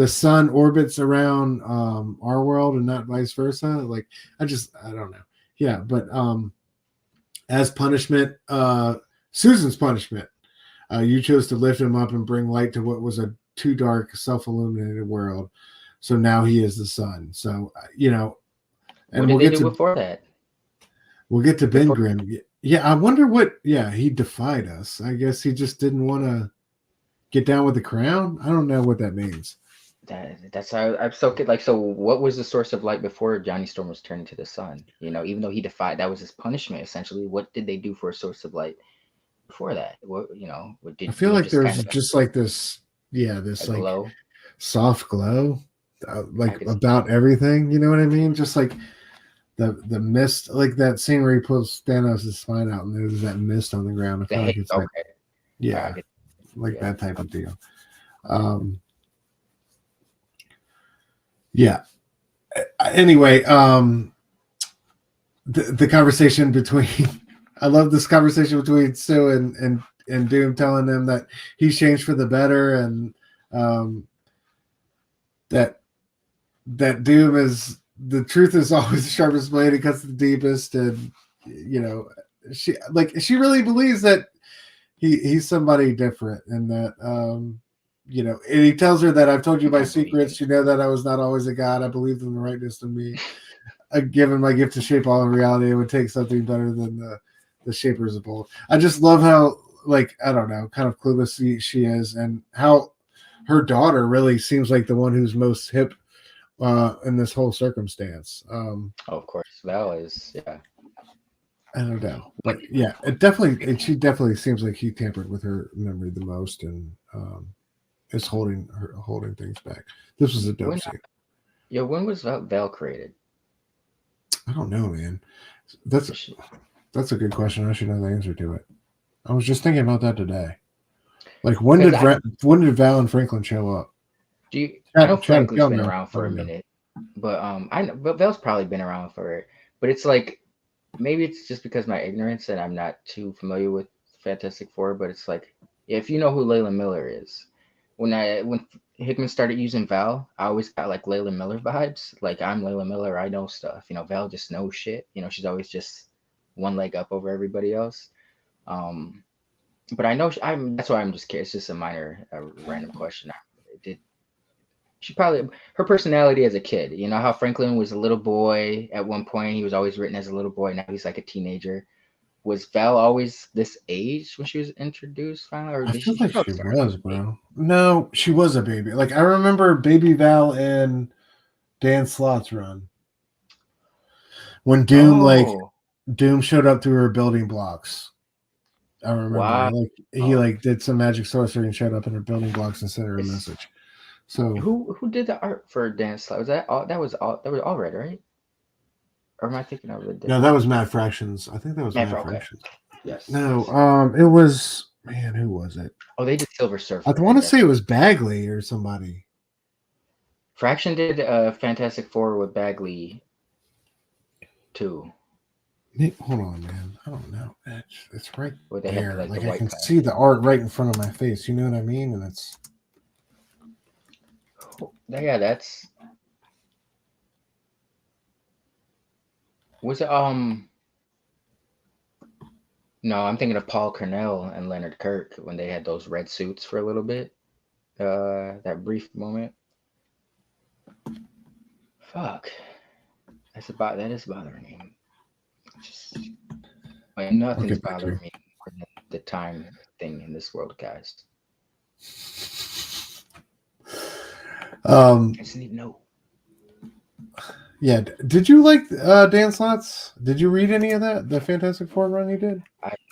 S1: sun orbits around our world and not vice versa? Like, I don't know. Yeah, but as punishment, Susan's punishment, you chose to lift him up and bring light to what was a too dark, self-illuminated world. So now he is the sun. So, and
S2: what did they do before that?
S1: We'll get to Ben Grimm. Yeah, I wonder what, he defied us. I guess he just didn't want to get down with the crown. I don't know what that means.
S2: That's how I'm so good. Like, so what was the source of light before Johnny Storm was turned into the sun? Even though he defied, that was his punishment, essentially. What did they do for a source of light before that? What did
S1: I feel like there's
S2: kind of
S1: just like this, this like
S2: glow?
S1: Soft glow, like about everything. You know what I mean? Just like the mist, like that scene where he pulls Thanos' spine out and there's that mist on the ground. I feel like it's that type of deal. Yeah. Anyway, the conversation between I love this conversation between Stu and Doom, telling him that he's changed for the better, and that Doom is the truth is always the sharpest blade, it cuts the deepest, and she really believes that he's somebody different, and that and he tells her that I've told you my secrets. You know that I was not always a god. I believed in the rightness of me. Given my gift to shape all of reality, it would take something better than the shapers of old. I just love how, like, I don't know, kind of clueless she is, and how her daughter really seems like the one who's most hip in this whole circumstance.
S2: Of course, Val is, yeah.
S1: I don't know, but yeah, she definitely seems like he tampered with her memory the most, and is holding things back. This was a dope scene.
S2: Yeah, when was Val created?
S1: I don't know, man. That's a good question. I should know the answer to it. I was just thinking about that today. Like, when did Val and Franklin show up?
S2: I know Franklin's been around for a minute, but I know, but Val's probably been around for it. But it's like, maybe it's just because my ignorance and I'm not too familiar with Fantastic Four. But it's like, if you know who Layla Miller is, when Hickman started using Val, I always got like Layla Miller vibes. Like, I'm Layla Miller, I know stuff. Val just knows shit. She's always just one leg up over everybody else. But I know that's why I'm just curious. It's just a random question. Her personality as a kid, how Franklin was a little boy at one point. He was always written as a little boy. Now he's like a teenager. Was Val always this age when she was introduced finally? Or
S1: I feel like she was, bro. No, she was a baby. Like, I remember Baby Val in Dan Slott's run. When Doom showed up through her building blocks. I remember. Wow. He did some magic sorcery and showed up in her building blocks and sent her a message. So
S2: who did the art for Dan Slott? Was that all? That was all red, right? Or am I thinking of it?
S1: No, that was Mad Fractions. I think that was Mad Fractions.
S2: Yes.
S1: No, it was, man, who was it?
S2: Oh, they did Silver Surfer.
S1: I want to say it was Bagley or somebody.
S2: Fraction did Fantastic Four with Bagley too.
S1: Hold on, man. I don't know. It's right there.
S2: Like
S1: I can see the art right in front of my face. You know what I mean? And it's.
S2: Yeah, that's. Was it No, I'm thinking of Paul Cornell and Leonard Kirk when they had those red suits for a little bit. That brief moment. Fuck. That is bothering me. Nothing's bothering me more than the time thing in this world, guys. I just need to know.
S1: Yeah. Did you like Dan Slott's? Did you read any of that? The Fantastic Four run he did?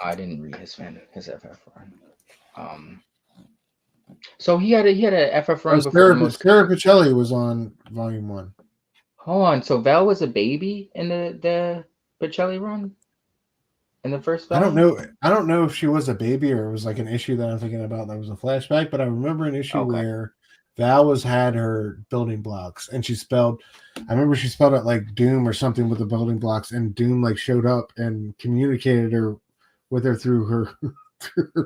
S2: I didn't read his FF run. So he had a FF run before.
S1: Scarra Pichelli was on Volume 1.
S2: Hold on. So Val was a baby in the Pichelli run? In the first volume?
S1: I don't know if she was a baby or it was like an issue that I'm thinking about that was a flashback, but I remember an issue where Val had her building blocks, and I remember she spelled it like Doom or something with the building blocks, and Doom like showed up and communicated with her through her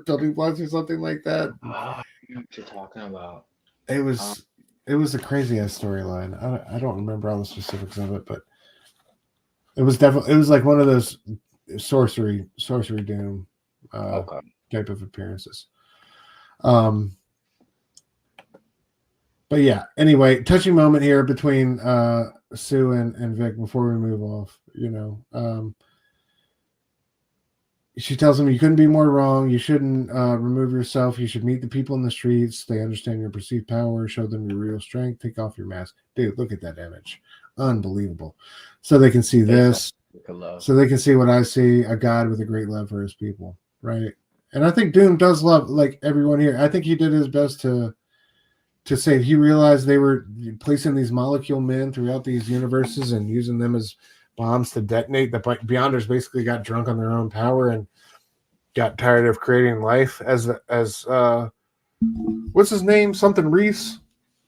S1: building blocks or something like that.
S2: Oh, I know what you're talking about.
S1: It was a crazy ass storyline. I don't remember all the specifics of it, but it was like one of those sorcery Doom type of appearances. But yeah, anyway, touching moment here between Sue and Vic before we move off. She tells him, you couldn't be more wrong. You shouldn't remove yourself. You should meet the people in the streets. They understand your perceived power. Show them your real strength. Take off your mask. Dude, look at that image. Unbelievable. So they can see this. So they can see what I see, a God with a great love for his people. Right? And I think Doom does love, like, everyone here. I think he did his best to say he realized they were placing these molecule men throughout these universes and using them as bombs to detonate. The Beyonders basically got drunk on their own power and got tired of creating life as what's his name? Something Reese,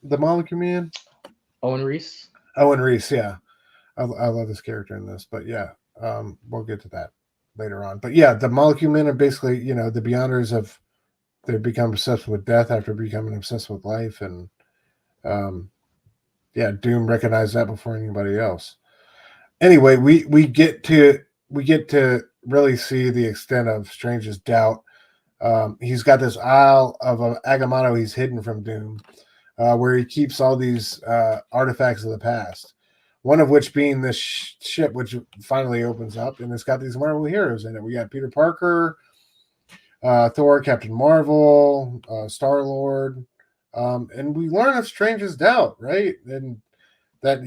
S1: the molecule man.
S2: Owen Reese.
S1: Owen Reese, yeah. I love this character in this, but yeah, we'll get to that later on. But yeah, the Molecule Men are basically, the Beyonders they become obsessed with death after becoming obsessed with life, and um, yeah, Doom recognized that before anybody else. Anyway, we get to really see the extent of Strange's doubt. He's got this Isle of Agamotto he's hidden from Doom, where he keeps all these artifacts of the past. One of which being this ship, which finally opens up, and it's got these Marvel heroes in it. We got Peter Parker, Thor, Captain Marvel, Star Lord, and we learn of Strange's doubt, right? And that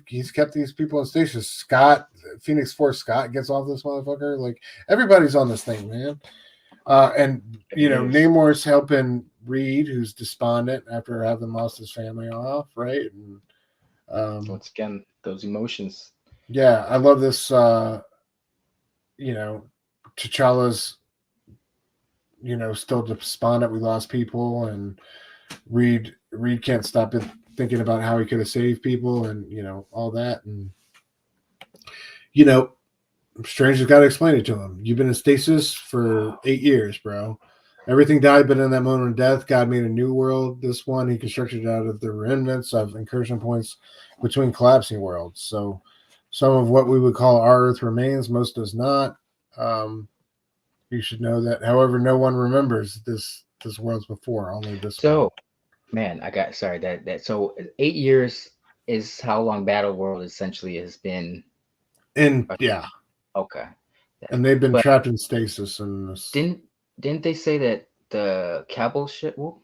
S1: he's kept these people in stasis. Scott, Phoenix Force Scott, gets off this motherfucker. Like everybody's on this thing, man. And Namor's helping Reed, who's despondent after having lost his family off, right? And
S2: once again, those emotions.
S1: Yeah, I love this. T'Challa's, still despondent. We lost people, and Reed can't stop thinking about how he could have saved people, and all that, and Strange has got to explain it to him. You've been in stasis for 8 years, bro. Everything died, but in that moment of death, God made a new world. This one, he constructed out of the remnants of incursion points between collapsing worlds. So some of what we would call our Earth remains, most does not. You should know that. However, no one remembers this world's before, only this one.
S2: So, man, so 8 years is how long Battleworld essentially has been.
S1: Yeah.
S2: Okay.
S1: And they've been trapped in stasis. And
S2: didn't they say that the Cabal ship? Well,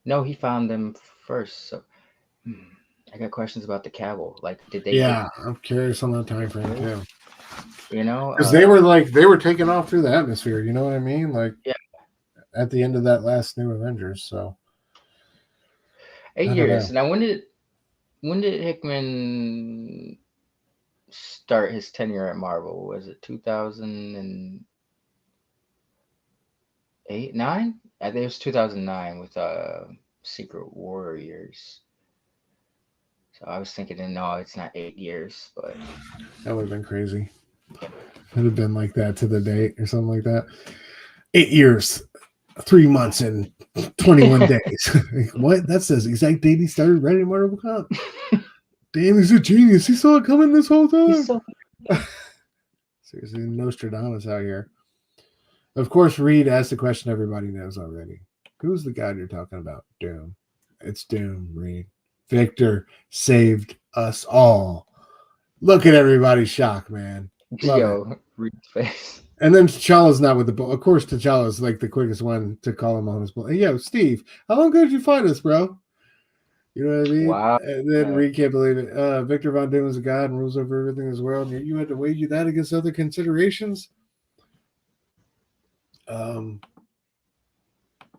S2: no, he found them first. So I got questions about the Cabal. Like, did they?
S1: Yeah, I'm curious on that time frame too.
S2: Because
S1: they were taking off through the atmosphere. You know what I mean? Like,
S2: yeah.
S1: At the end of that last New Avengers. So
S2: 8 years. Now, when did Hickman start his tenure at Marvel? Was it 2008, 9? I think it was 2009 with Secret Warriors. So I was thinking, no, it's not 8 years, but
S1: that would have been crazy. It would have been like that to the date or something like that. 8 years, 3 months, and 21 days. What? That's the exact date he started writing Mortal Kombat. Damn, he's a genius. He saw it coming this whole time. Seriously, Nostradamus out here. Of course, Reed asked the question everybody knows already. Who's the guy you're talking about? Doom. It's Doom, Reed. Victor saved us all. Look at everybody's shock, man.
S2: Reed's face.
S1: And then T'Challa's not with the boat. Of course, T'Challa's like the quickest one to call him on his boat. Hey, Steve, how long ago did you find us, bro? You know what I mean?
S2: Wow.
S1: And then Reed can't believe it. Victor Von Doom is a god and rules over everything in this world. And you had to weigh that against other considerations. And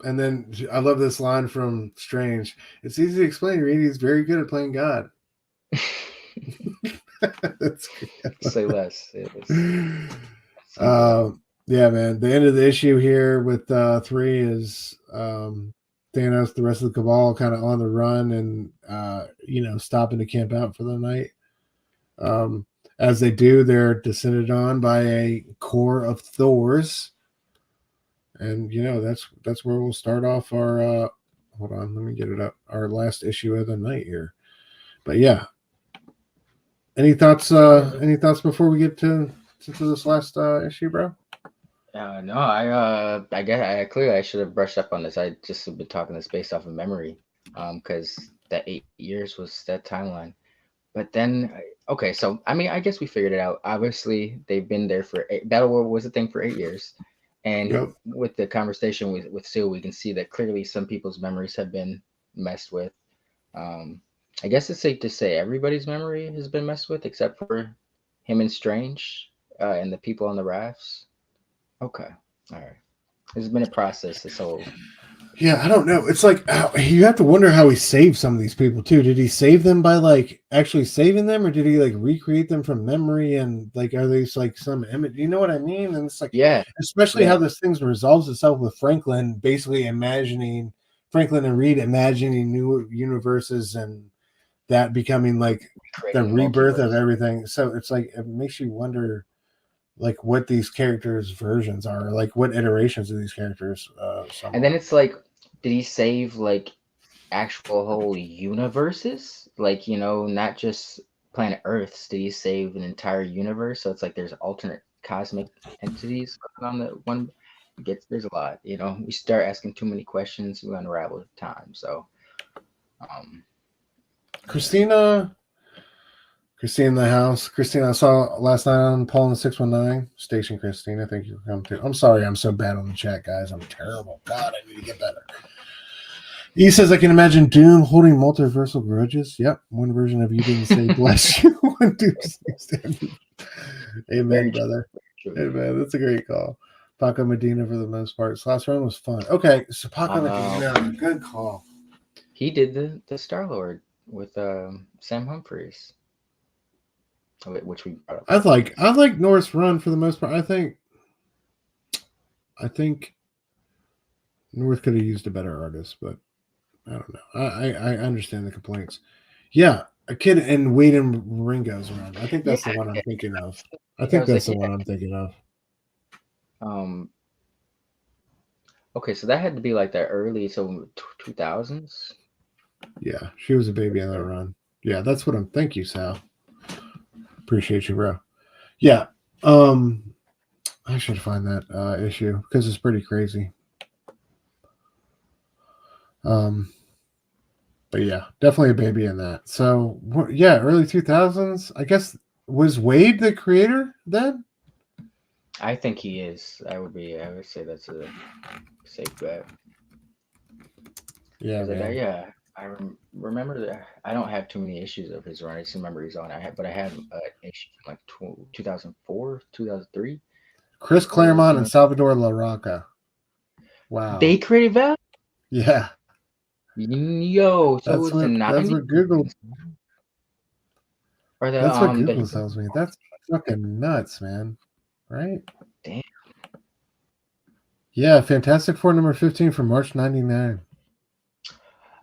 S1: then I love this line from Strange. It's easy to explain, Reed. He's very good at playing God.
S2: Say less.
S1: Yeah, man. The end of the issue here with 3 is Thanos, the rest of the Cabal, kind of on the run and stopping to camp out for the night. As they do, they're descended on by a corps of Thors, and that's where we'll start off our. Hold on, let me get it up. Our last issue of the night here, but yeah. Any thoughts? Any thoughts before we get to this last issue, bro?
S2: No, I guess I clearly should have brushed up on this. I just have been talking this based off of memory, because that 8 years was that timeline. But then, okay, so I mean, I guess we figured it out. Obviously, they've been there for Battleworld was a thing for 8 years, and with the conversation with Sue, we can see that clearly some people's memories have been messed with. I guess it's safe to say everybody's memory has been messed with except for him and Strange and the people on the rafts. Okay. All right. It's been a process this whole.
S1: Yeah, I don't know. It's like you have to wonder how he saved some of these people too. Did he save them by like actually saving them, or did he like recreate them from memory and like are these like some image? You know what I mean? And it's like especially how this thing resolves itself with Franklin basically imagining Franklin and Reed imagining new universes and that becoming like the
S2: Creating
S1: rebirth of
S2: multiverse.
S1: everything. So it's like it makes you wonder like what these characters' versions are, like what iterations of these characters some
S2: And then
S1: are.
S2: it's like, did he save like actual whole universes? Like, not just planet Earths. Did he save an entire universe? So it's like there's alternate cosmic entities going on that one gets. There's a lot. We start asking too many questions, we unravel time. So, um, yeah.
S1: Christina in the house. Christina, I saw last night on Paul in the 619 station. Christina, thank you for coming through. I'm sorry, I'm so bad on the chat, guys. I'm terrible. God, I need to get better. He says, I can imagine Doom holding multiversal grudges. Yep. One version of you didn't say bless you when Doom sings Amen,
S2: Very
S1: brother.
S2: true.
S1: Amen. That's a great call. Paco Medina for the most part. This last round was fun. Okay. So Paco Medina, good call.
S2: He did the Star-Lord with Sam Humphries, which we brought up.
S1: I like Norris Run for the most part. I think North could have used a better artist, but I don't know. I understand the complaints. Yeah, a kid and Wade and Ringo's around. I think that's the one I'm thinking of. I think that's the one I'm thinking of.
S2: Okay, so that had to be like the early 2000s.
S1: Yeah, she was a baby on that run. Yeah, that's what I'm. Thank you, Sal. Appreciate you, bro. Yeah, I should find that issue because it's pretty crazy. But yeah, definitely a baby in that. So yeah, early 2000s. I guess was Wade the creator then?
S2: I think he is. I would say that's a safe bet.
S1: Yeah, man.
S2: Yeah. I remember that. I don't have too many issues of his run. I just remember he's on. But I have an issue from like 2004, 2003.
S1: Chris Claremont and Salvador LaRocca. Wow.
S2: They created Val?
S1: Yeah.
S2: Yo, so
S1: that's what Google.
S2: Or
S1: that's what Google tells me. That's fucking nuts, man. Right?
S2: Damn.
S1: Yeah, Fantastic Four number 15 from March 99.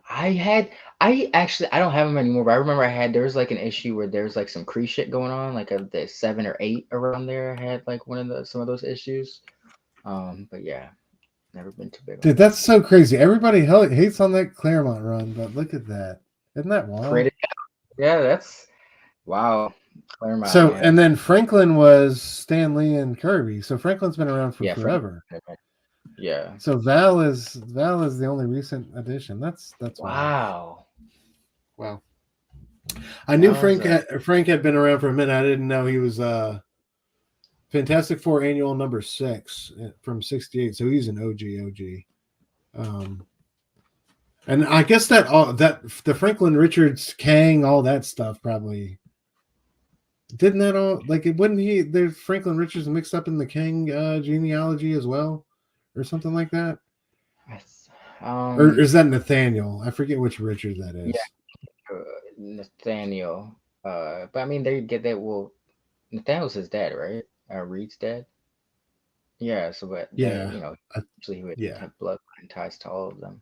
S2: I don't have them anymore, but I remember there was like an issue where there was like some Kree shit going on, like the 7 or 8 around there. I had like some of those issues. But yeah, never been too big.
S1: Dude, that's so crazy. Everybody hates on that Claremont run, but look at that. Isn't that wild?
S2: Yeah, that's wow. Claremont.
S1: So, man. And then Franklin was Stan Lee and Kirby. So Franklin's been around for forever.
S2: Yeah.
S1: So Val is the only recent addition. That's
S2: wow.
S1: Wow. I knew Frank had been around for a minute. I didn't know he was Fantastic Four annual number 6 from 68. So he's an OG. And I guess that the Franklin Richards Kang, all that stuff probably didn't that all like it wouldn't there's Franklin Richards mixed up in the Kang genealogy as well or something like that. Or is that Nathaniel? I forget which Richard that is.
S2: Yeah, Nathaniel. But I mean they get that. Well, Nathaniel's his dad, right? Reed's dad. Yeah. So, but
S1: yeah,
S2: actually he would have bloodline ties to all of them.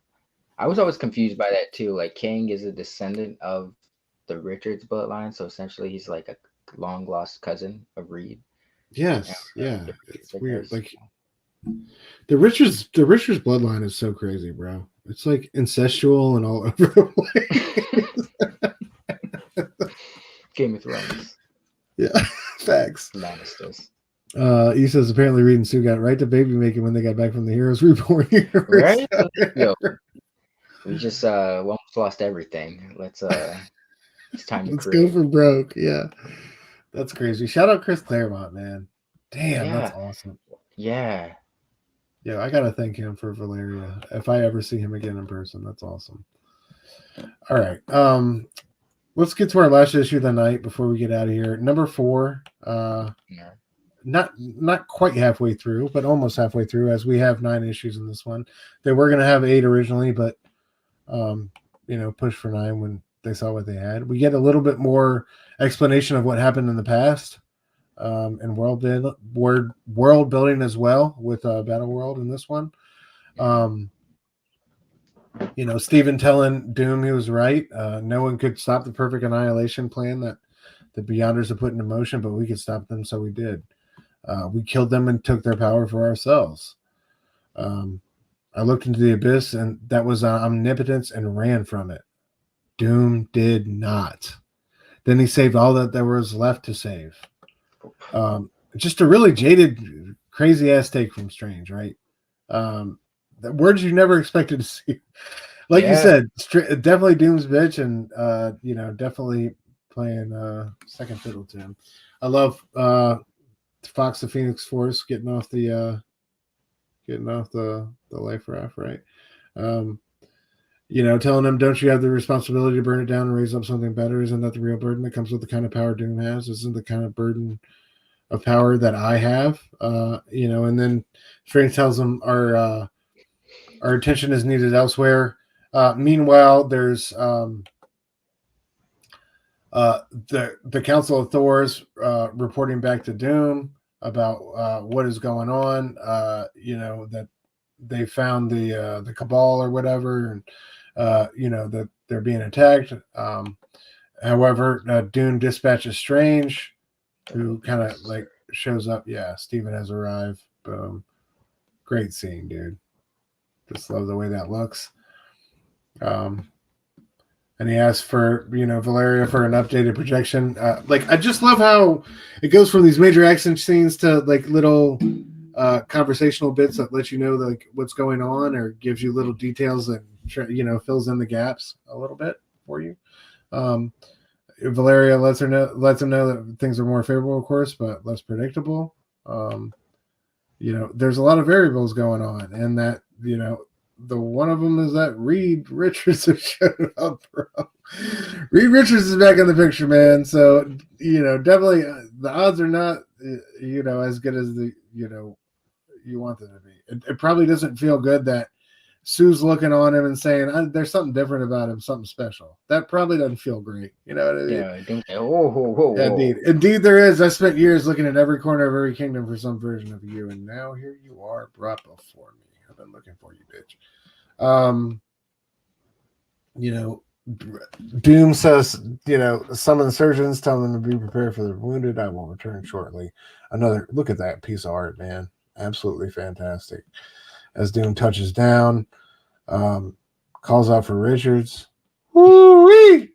S2: I was always confused by that too. Like Kang is a descendant of the Richards bloodline, so essentially he's like a long lost cousin of Reed.
S1: Yes, yeah, it's weird. Like the Richards bloodline is so crazy, bro. It's like incestual and all over the place.
S2: Game of Thrones.
S1: Yeah, facts.
S2: Lannisters.
S1: He says apparently Reed and Stu got right to baby making when they got back from the Heroes Reborn universe.
S2: Right? Yo, we just almost lost everything. It's time to
S1: Let's go for broke. Yeah. That's crazy. Shout out Chris Claremont, man. Damn, that's awesome.
S2: Yeah.
S1: Yeah, I gotta thank him for Valeria. If I ever see him again in person, that's awesome. All right. Let's get to our last issue of the night before we get out of here. Number 4. Not quite halfway through, but almost halfway through, as we have 9 issues in this one. They were gonna have 8 originally, but pushed for 9 when they saw what they had. We get a little bit more explanation of what happened in the past, and world building as well with Battleworld in this one. Stephen telling Doom he was right. No one could stop the perfect annihilation plan that the Beyonders have put into motion, but we could stop them, so we did. We killed them and took their power for ourselves. I looked into the abyss, and that was omnipotence, and ran from it. Doom did not. Then he saved all that there was left to save. Just a really jaded, crazy ass take from Strange, right? Words you never expected to see. Like you said, definitely Doom's bitch, and definitely playing second fiddle to him. I love Fox the Phoenix Force getting off the life raft, right? Telling him, don't you have the responsibility to burn it down and raise up something better? Isn't that the real burden that comes with the kind of power Doom has? Isn't the kind of burden of power that I have? And then Strange tells him our attention is needed elsewhere. Meanwhile, there's the Council of Thors reporting back to Doom about what is going on. That they found the Cabal or whatever, and that they're being attacked. However, Doom dispatches Strange, who kind of like shows up. Yeah, Steven has arrived. Boom. Great scene, dude. Just love the way that looks. And he asks for, Valeria for an updated projection. I just love how it goes from these major action scenes to like little conversational bits that let you know like what's going on, or gives you little details that fills in the gaps a little bit for you. Valeria lets him know that things are more favorable, of course, but less predictable. There's a lot of variables going on, and that the one of them is that Reed Richards has showed up, bro. Reed Richards is back in the picture, man. So definitely the odds are not as good as you want them to be. It probably doesn't feel good that Sue's looking on him and saying there's something different about him, something special. That probably doesn't feel great. You know what I mean?
S2: Yeah, I think. Yeah,
S1: indeed, there is. I spent years looking at every corner of every kingdom for some version of you, and now here you are, brought before me. I've been looking for you, bitch. Doom says, summon the surgeons, tell them to be prepared for the wounded. I will return shortly. Another look at that piece of art, man. Absolutely fantastic. As Doom touches down, calls out for Richards. Woo-wee!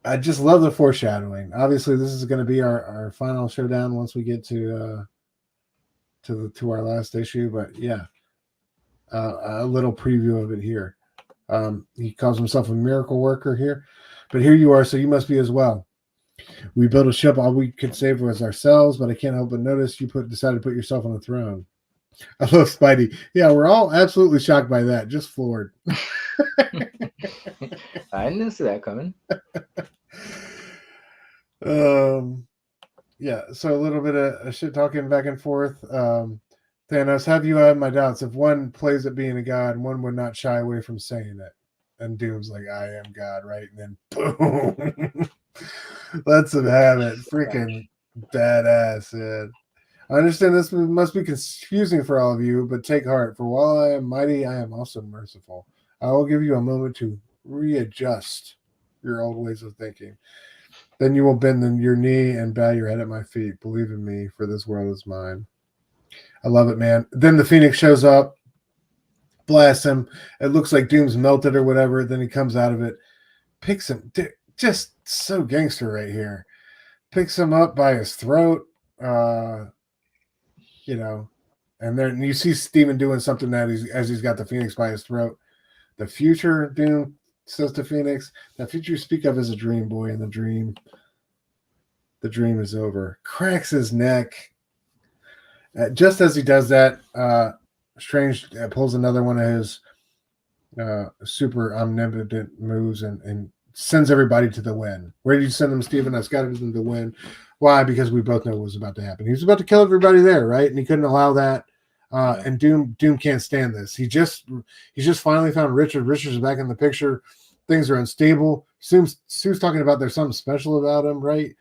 S1: I just love the foreshadowing. Obviously, this is going to be our final showdown once we get to our last issue. But yeah, a little preview of it here. He calls himself a miracle worker here, but here you are, so you must be as well. We built a ship. All we could save was ourselves, but I can't help but notice you decided to put yourself on the throne. I love Spidey. Yeah, we're all absolutely shocked by that. Just floored.
S2: I didn't see that coming.
S1: Yeah, so a little bit of shit talking back and forth. Thanos, have you had my doubts? If one plays at being a god, one would not shy away from saying it. And Doom's like, I am God, right? And then boom. Lets him have it. Freaking badass, man. I understand this must be confusing for all of you, but take heart. For while I am mighty, I am also merciful. I will give you a moment to readjust your old ways of thinking. Then you will bend your knee and bow your head at my feet. Believe in me, for this world is mine. I love it, man. Then the Phoenix shows up, blasts him. It looks like Doom's melted or whatever. Then he comes out of it, picks him. Just so gangster right here. Picks him up by his throat. And then you see Steven doing something as he's got the Phoenix by his throat. The future, Doom says to Phoenix, that future you speak of is a dream, boy, and the dream is over. Cracks his neck. Just as he does that, Strange pulls another one of his super omnipotent moves and sends everybody to the wind. Where did you send them, Steven? I scattered them to the wind. Why? Because we both know what was about to happen. He was about to kill everybody there, right? And he couldn't allow that. And Doom can't stand this. He's just finally found Richard. Richard's back in the picture. Things are unstable. Sue's talking about there's something special about him, right?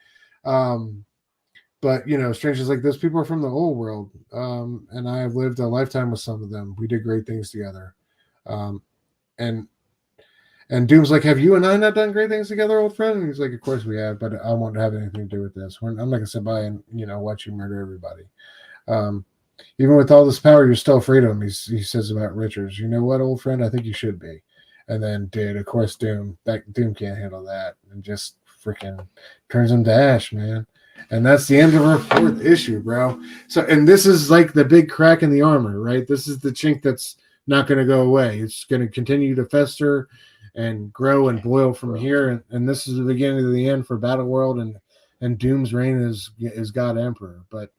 S1: But Strange is like, those people are from the old world, and I have lived a lifetime with some of them. We did great things together. and and Doom's like, have you and I not done great things together, old friend? And he's like, of course we have, but I won't have anything to do with this. I'm not gonna sit by and watch you murder everybody. Um, Even with all this power, you're still afraid of him. He says about Richards, you know what, old friend? I think you should be. And then, dude, of course, Doom can't handle that and just freaking turns him to ash, man. And that's the end of our 4th issue, bro. So, and this is like the big crack in the armor, right? This is the chink that's not going to go away. It's going to continue to fester and grow and boil from here. And this is the beginning of the end for Battleworld and Doom's reign as God Emperor. But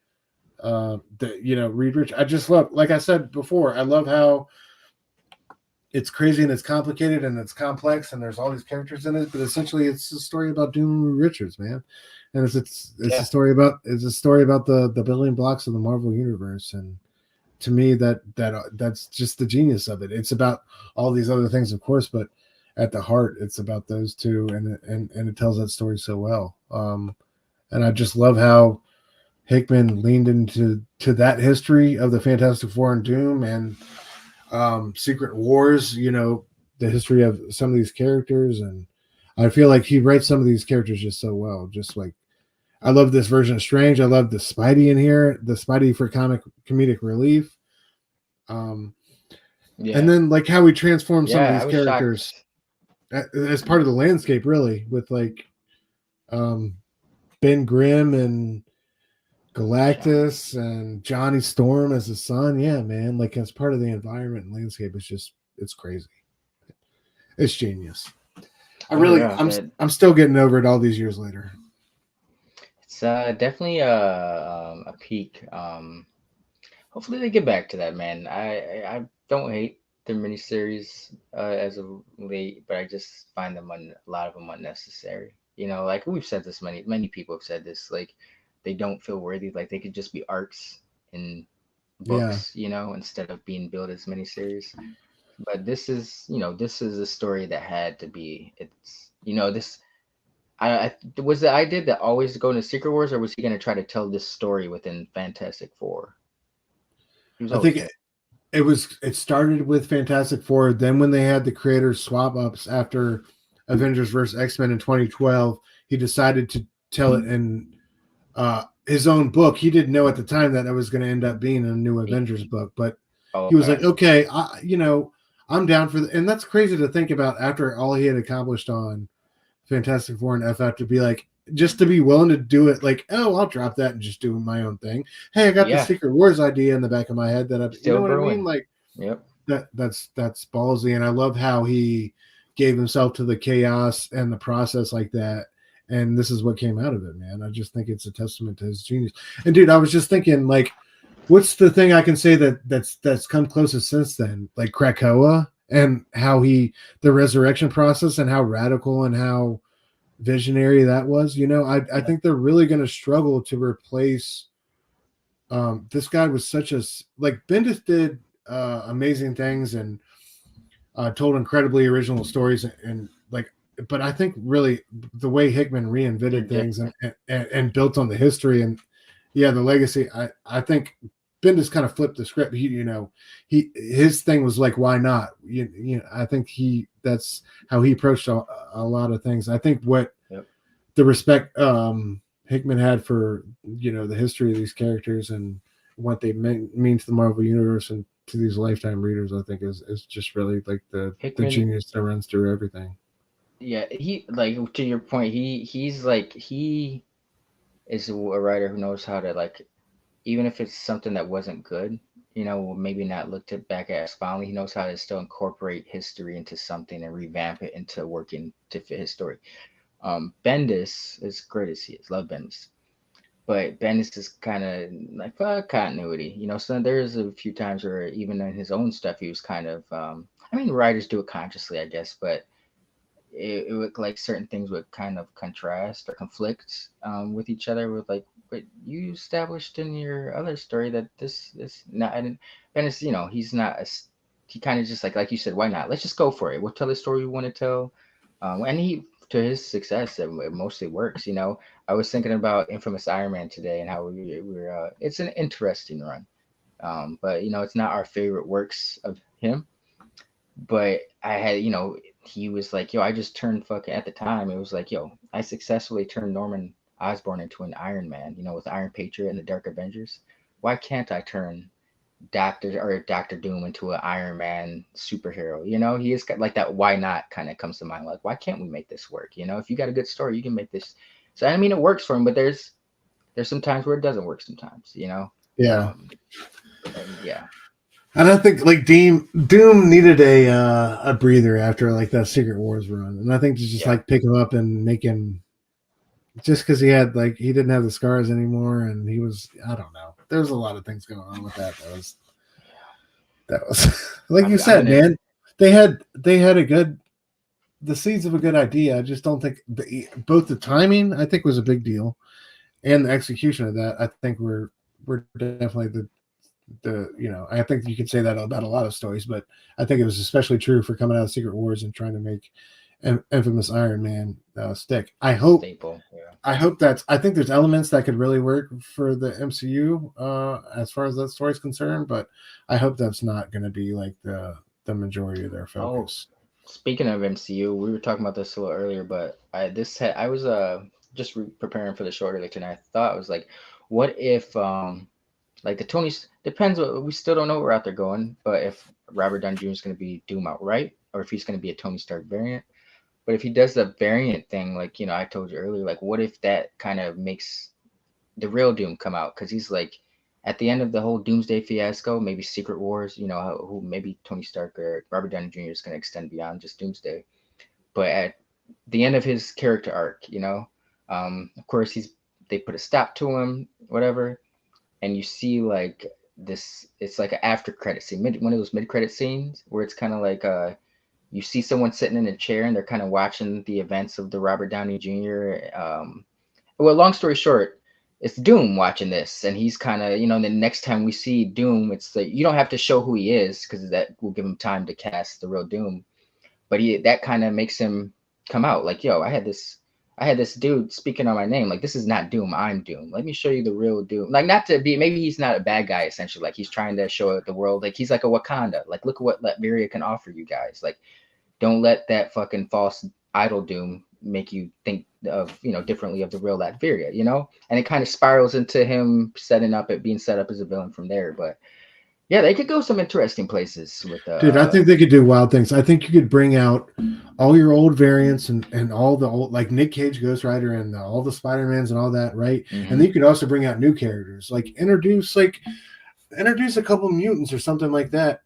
S1: Reed Rich, I just love, like I said before, I love how it's crazy and it's complicated and it's complex and there's all these characters in it, but essentially it's a story about Doom Richards, man. And it's a story about the building blocks of the Marvel universe. And to me, that's just the genius of it. It's about all these other things, of course, but at the heart, it's about those two, and it tells that story so well. And I just love how Hickman leaned into that history of the Fantastic Four and Doom and Secret Wars, the history of some of these characters. And I feel like he writes some of these characters just so well. Just like, I love this version of Strange. I love the Spidey in here, the Spidey for comedic relief. And then like how we transform some of these characters as part of the landscape, really, with like Ben Grimm and Galactus and Johnny Storm as his son. Yeah, man. Like as part of the environment and landscape, it's crazy. It's genius. I'm still getting over it all these years later.
S2: It's definitely a peak. Hopefully they get back to that, man. I don't hate their miniseries as of late, but I just find them a lot of them unnecessary. Like we've said this, many people have said this. Like they don't feel worthy. Like they could just be arcs in books, instead of being billed as miniseries. But this is a story that had to be. It's this. Was the idea that always go into Secret Wars, or was he going to try to tell this story within Fantastic Four?
S1: I think it started with Fantastic Four. Then when they had the creators swap ups after Avengers vs. X-Men in 2012, he decided to tell it in his own book. He didn't know at the time that it was going to end up being a New Avengers book, but he was like, okay, I'm down for and that's crazy to think about after all he had accomplished on Fantastic Four and FF, to be like, just to be willing to do it, like, oh, I'll drop that and just do my own thing. Hey, I got the Secret Wars idea in the back of my head that I,
S2: Still
S1: what
S2: brewing.
S1: I mean? Like,
S2: yep,
S1: that's ballsy, and I love how he gave himself to the chaos and the process like that. And this is what came out of it, man. I just think it's a testament to his genius. And dude, I was just thinking, like, what's the thing I can say that's come closest since then? Like Krakoa, and how the resurrection process and how radical and how visionary that was. I think they're really going to struggle to replace this guy. Was such a, like, Bendis did amazing things and told incredibly original stories and like, but I think really the way Hickman reinvented things and built on the history and the legacy, I think Bendis kind of flipped the script. His thing was like, why not? I think that's how he approached a lot of things. I think what the respect Hickman had for the history of these characters and what they mean to the Marvel universe and to these lifetime readers, I think is just really like the genius that runs through everything.
S2: Yeah, he, like, to your point, he's like, he is a writer who knows how to, like, even if it's something that wasn't good, maybe not looked at back at as fondly, he knows how to still incorporate history into something and revamp it into working to fit his story. Bendis, as great as he is, love Bendis, but Bendis is kind of like continuity, so there's a few times where even in his own stuff, he was kind of, I mean, writers do it consciously, I guess, but it would, like, certain things would kind of contrast or conflict with each other, with like, but you established in your other story that this is not, and Bendis, he's not he kind of just like you said, why not, let's just go for it, we'll tell the story we want to tell, and he, to his success, it mostly works. I was thinking about Infamous Iron Man today and how we're it's an interesting run, but it's not our favorite works of him, But I had, he was like, yo, I just turned fucking at the time. It was like, yo, I successfully turned Norman Osborn into an Iron Man, with Iron Patriot and the Dark Avengers. Why can't I turn Doctor Doom into an Iron Man superhero? He is like that. Why not kind of comes to mind. Like, why can't we make this work? If you got a good story, you can make this. So I mean, it works for him, but there's some times where it doesn't work. Sometimes,
S1: Yeah.
S2: And yeah.
S1: And I think like Doom needed a breather after like that Secret Wars run, and I think to just like pick him up and make him, just because he didn't have the scars anymore, and he was, I don't know. There's a lot of things going on with that. That was like you said, man. They had the seeds of a good idea. I just don't think both the timing I think was a big deal, and the execution of that I think we're definitely the I think you could say that about a lot of stories, but I think it was especially true for coming out of Secret Wars and trying to make infamous Iron Man stick. I hope I think there's elements that could really work for the MCU as far as that story's concerned, but I hope that's not going to be like the majority of their focus.
S2: Speaking of MCU, we were talking about this a little earlier, but I was just preparing for the short earlier tonight. I thought I was like, what if like the Tony's depends. We still don't know where out they're going, but if Robert Downey Jr. is going to be Doom outright, or if he's going to be a Tony Stark variant. But if he does the variant thing, like I told you earlier, like what if that kind of makes the real Doom come out? Because he's like at the end of the whole Doomsday fiasco, maybe Secret Wars, who maybe Tony Stark or Robert Downey Jr. is going to extend beyond just Doomsday. But at the end of his character arc, of course they put a stop to him, whatever. And you see like this, it's like an after credit scene, one of those mid credit scenes where it's kind of like you see someone sitting in a chair and they're kind of watching the events of the Robert Downey Jr. Well, long story short, it's Doom watching this, and he's kind of the next time we see Doom, it's like you don't have to show who he is because that will give him time to cast the real Doom, but that kind of makes him come out like, yo, I had this dude speaking on my name. Like, this is not Doom. I'm Doom. Let me show you the real Doom. Like, not to be, maybe he's not a bad guy, essentially. Like, he's trying to show the world. Like, he's like a Wakanda. Like, look at what Latveria can offer you guys. Like, don't let that fucking false idol Doom make you think of, differently of the real Latveria, And it kind of spirals into him being set up as a villain from there. But yeah, they could go some interesting places with
S1: dude. I think they could do wild things. I think you could bring out all your old variants and all the old, like Nick Cage, Ghost Rider, and all the Spider-Mans and all that, right? Mm-hmm. And then you could also bring out new characters, like introduce a couple mutants or something like that.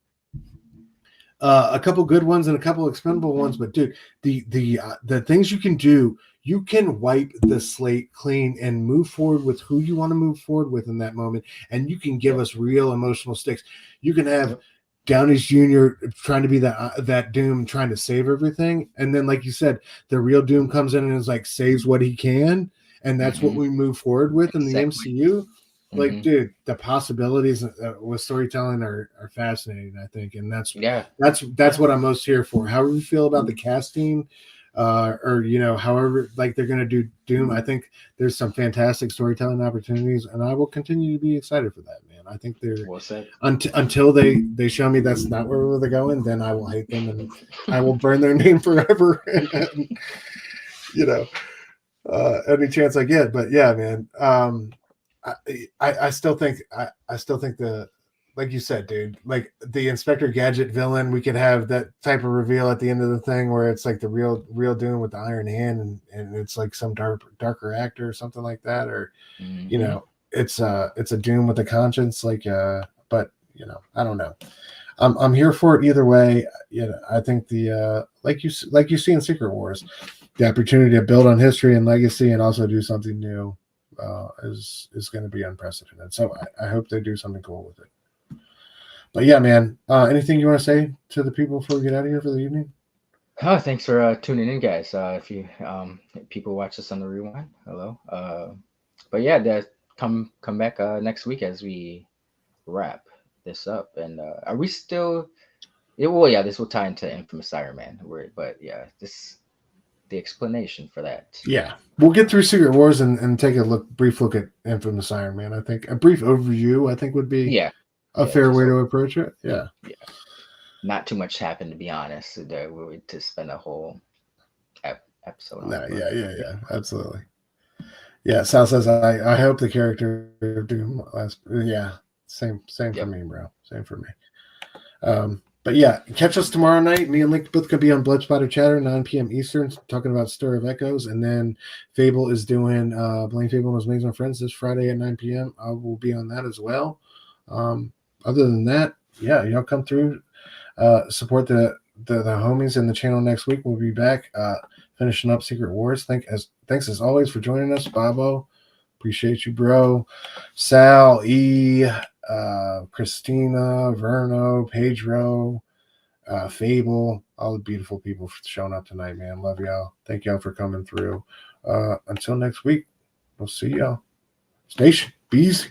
S1: A couple good ones and a couple expendable ones, but dude, the things you can do, you can wipe the slate clean and move forward with who you want to move forward with in that moment, and you can give us real emotional stakes. You can have Downey Jr. trying to be that Doom, trying to save everything, and then, like you said, the real Doom comes in and is like saves what he can, and that's what we move forward with in the MCU. Like, dude, the possibilities with storytelling are fascinating, I think, and that's what I'm most here for. However you feel about the casting, or however like they're gonna do Doom, I think there's some fantastic storytelling opportunities, and I will continue to be excited for that, man. I think they're until they show me that's not where they're going, then I will hate them and I will burn their name forever. and any chance I get, but yeah, man. I still think the, like you said, dude, like the Inspector Gadget villain, we could have that type of reveal at the end of the thing where it's like the real Doom with the iron hand, and it's like some darker actor or something like that, or it's a Doom with a conscience, like but I don't know. I'm here for it either way. I think the like you see in Secret Wars, the opportunity to build on history and legacy and also do something new is going to be unprecedented. So I hope they do something cool with it. But yeah, man, anything you want to say to the people before we get out of here for the evening?
S2: Oh, thanks for tuning in, guys. If you people watch this on the rewind, hello. But yeah, come back next week as we wrap this up. And are we still? Yeah, this will tie into Infamous Iron Man. But yeah, the explanation for that.
S1: Yeah, we'll get through Secret Wars and take a brief look at Infamous Iron Man. I think a brief overview would be a fair way to approach it. Yeah.
S2: not too much happened, to be honest. There we were to spend a whole episode on
S1: No,
S2: it, but
S1: yeah, absolutely. Yeah, Sal says I hope the character of Doom last. Yeah, same for
S2: yep.
S1: me, bro. Same for me. But yeah, catch us tomorrow night. Me and Link both could be on Blood Spider Chatter, 9 p.m. Eastern, talking about Stir of Echoes. And then Fable is doing Blame Fable and His Amazing Friends this Friday at 9 p.m. I will be on that as well. Other than that, yeah, y'all come through, support the homies in the channel next week. We'll be back finishing up Secret Wars. Thanks as always for joining us, Bobo. Appreciate you, bro. Sal, Christina, Verno, Pedro, Fable, all the beautiful people showing up tonight, man. Love y'all. Thank y'all for coming through. Until next week, we'll see y'all. Station, be easy.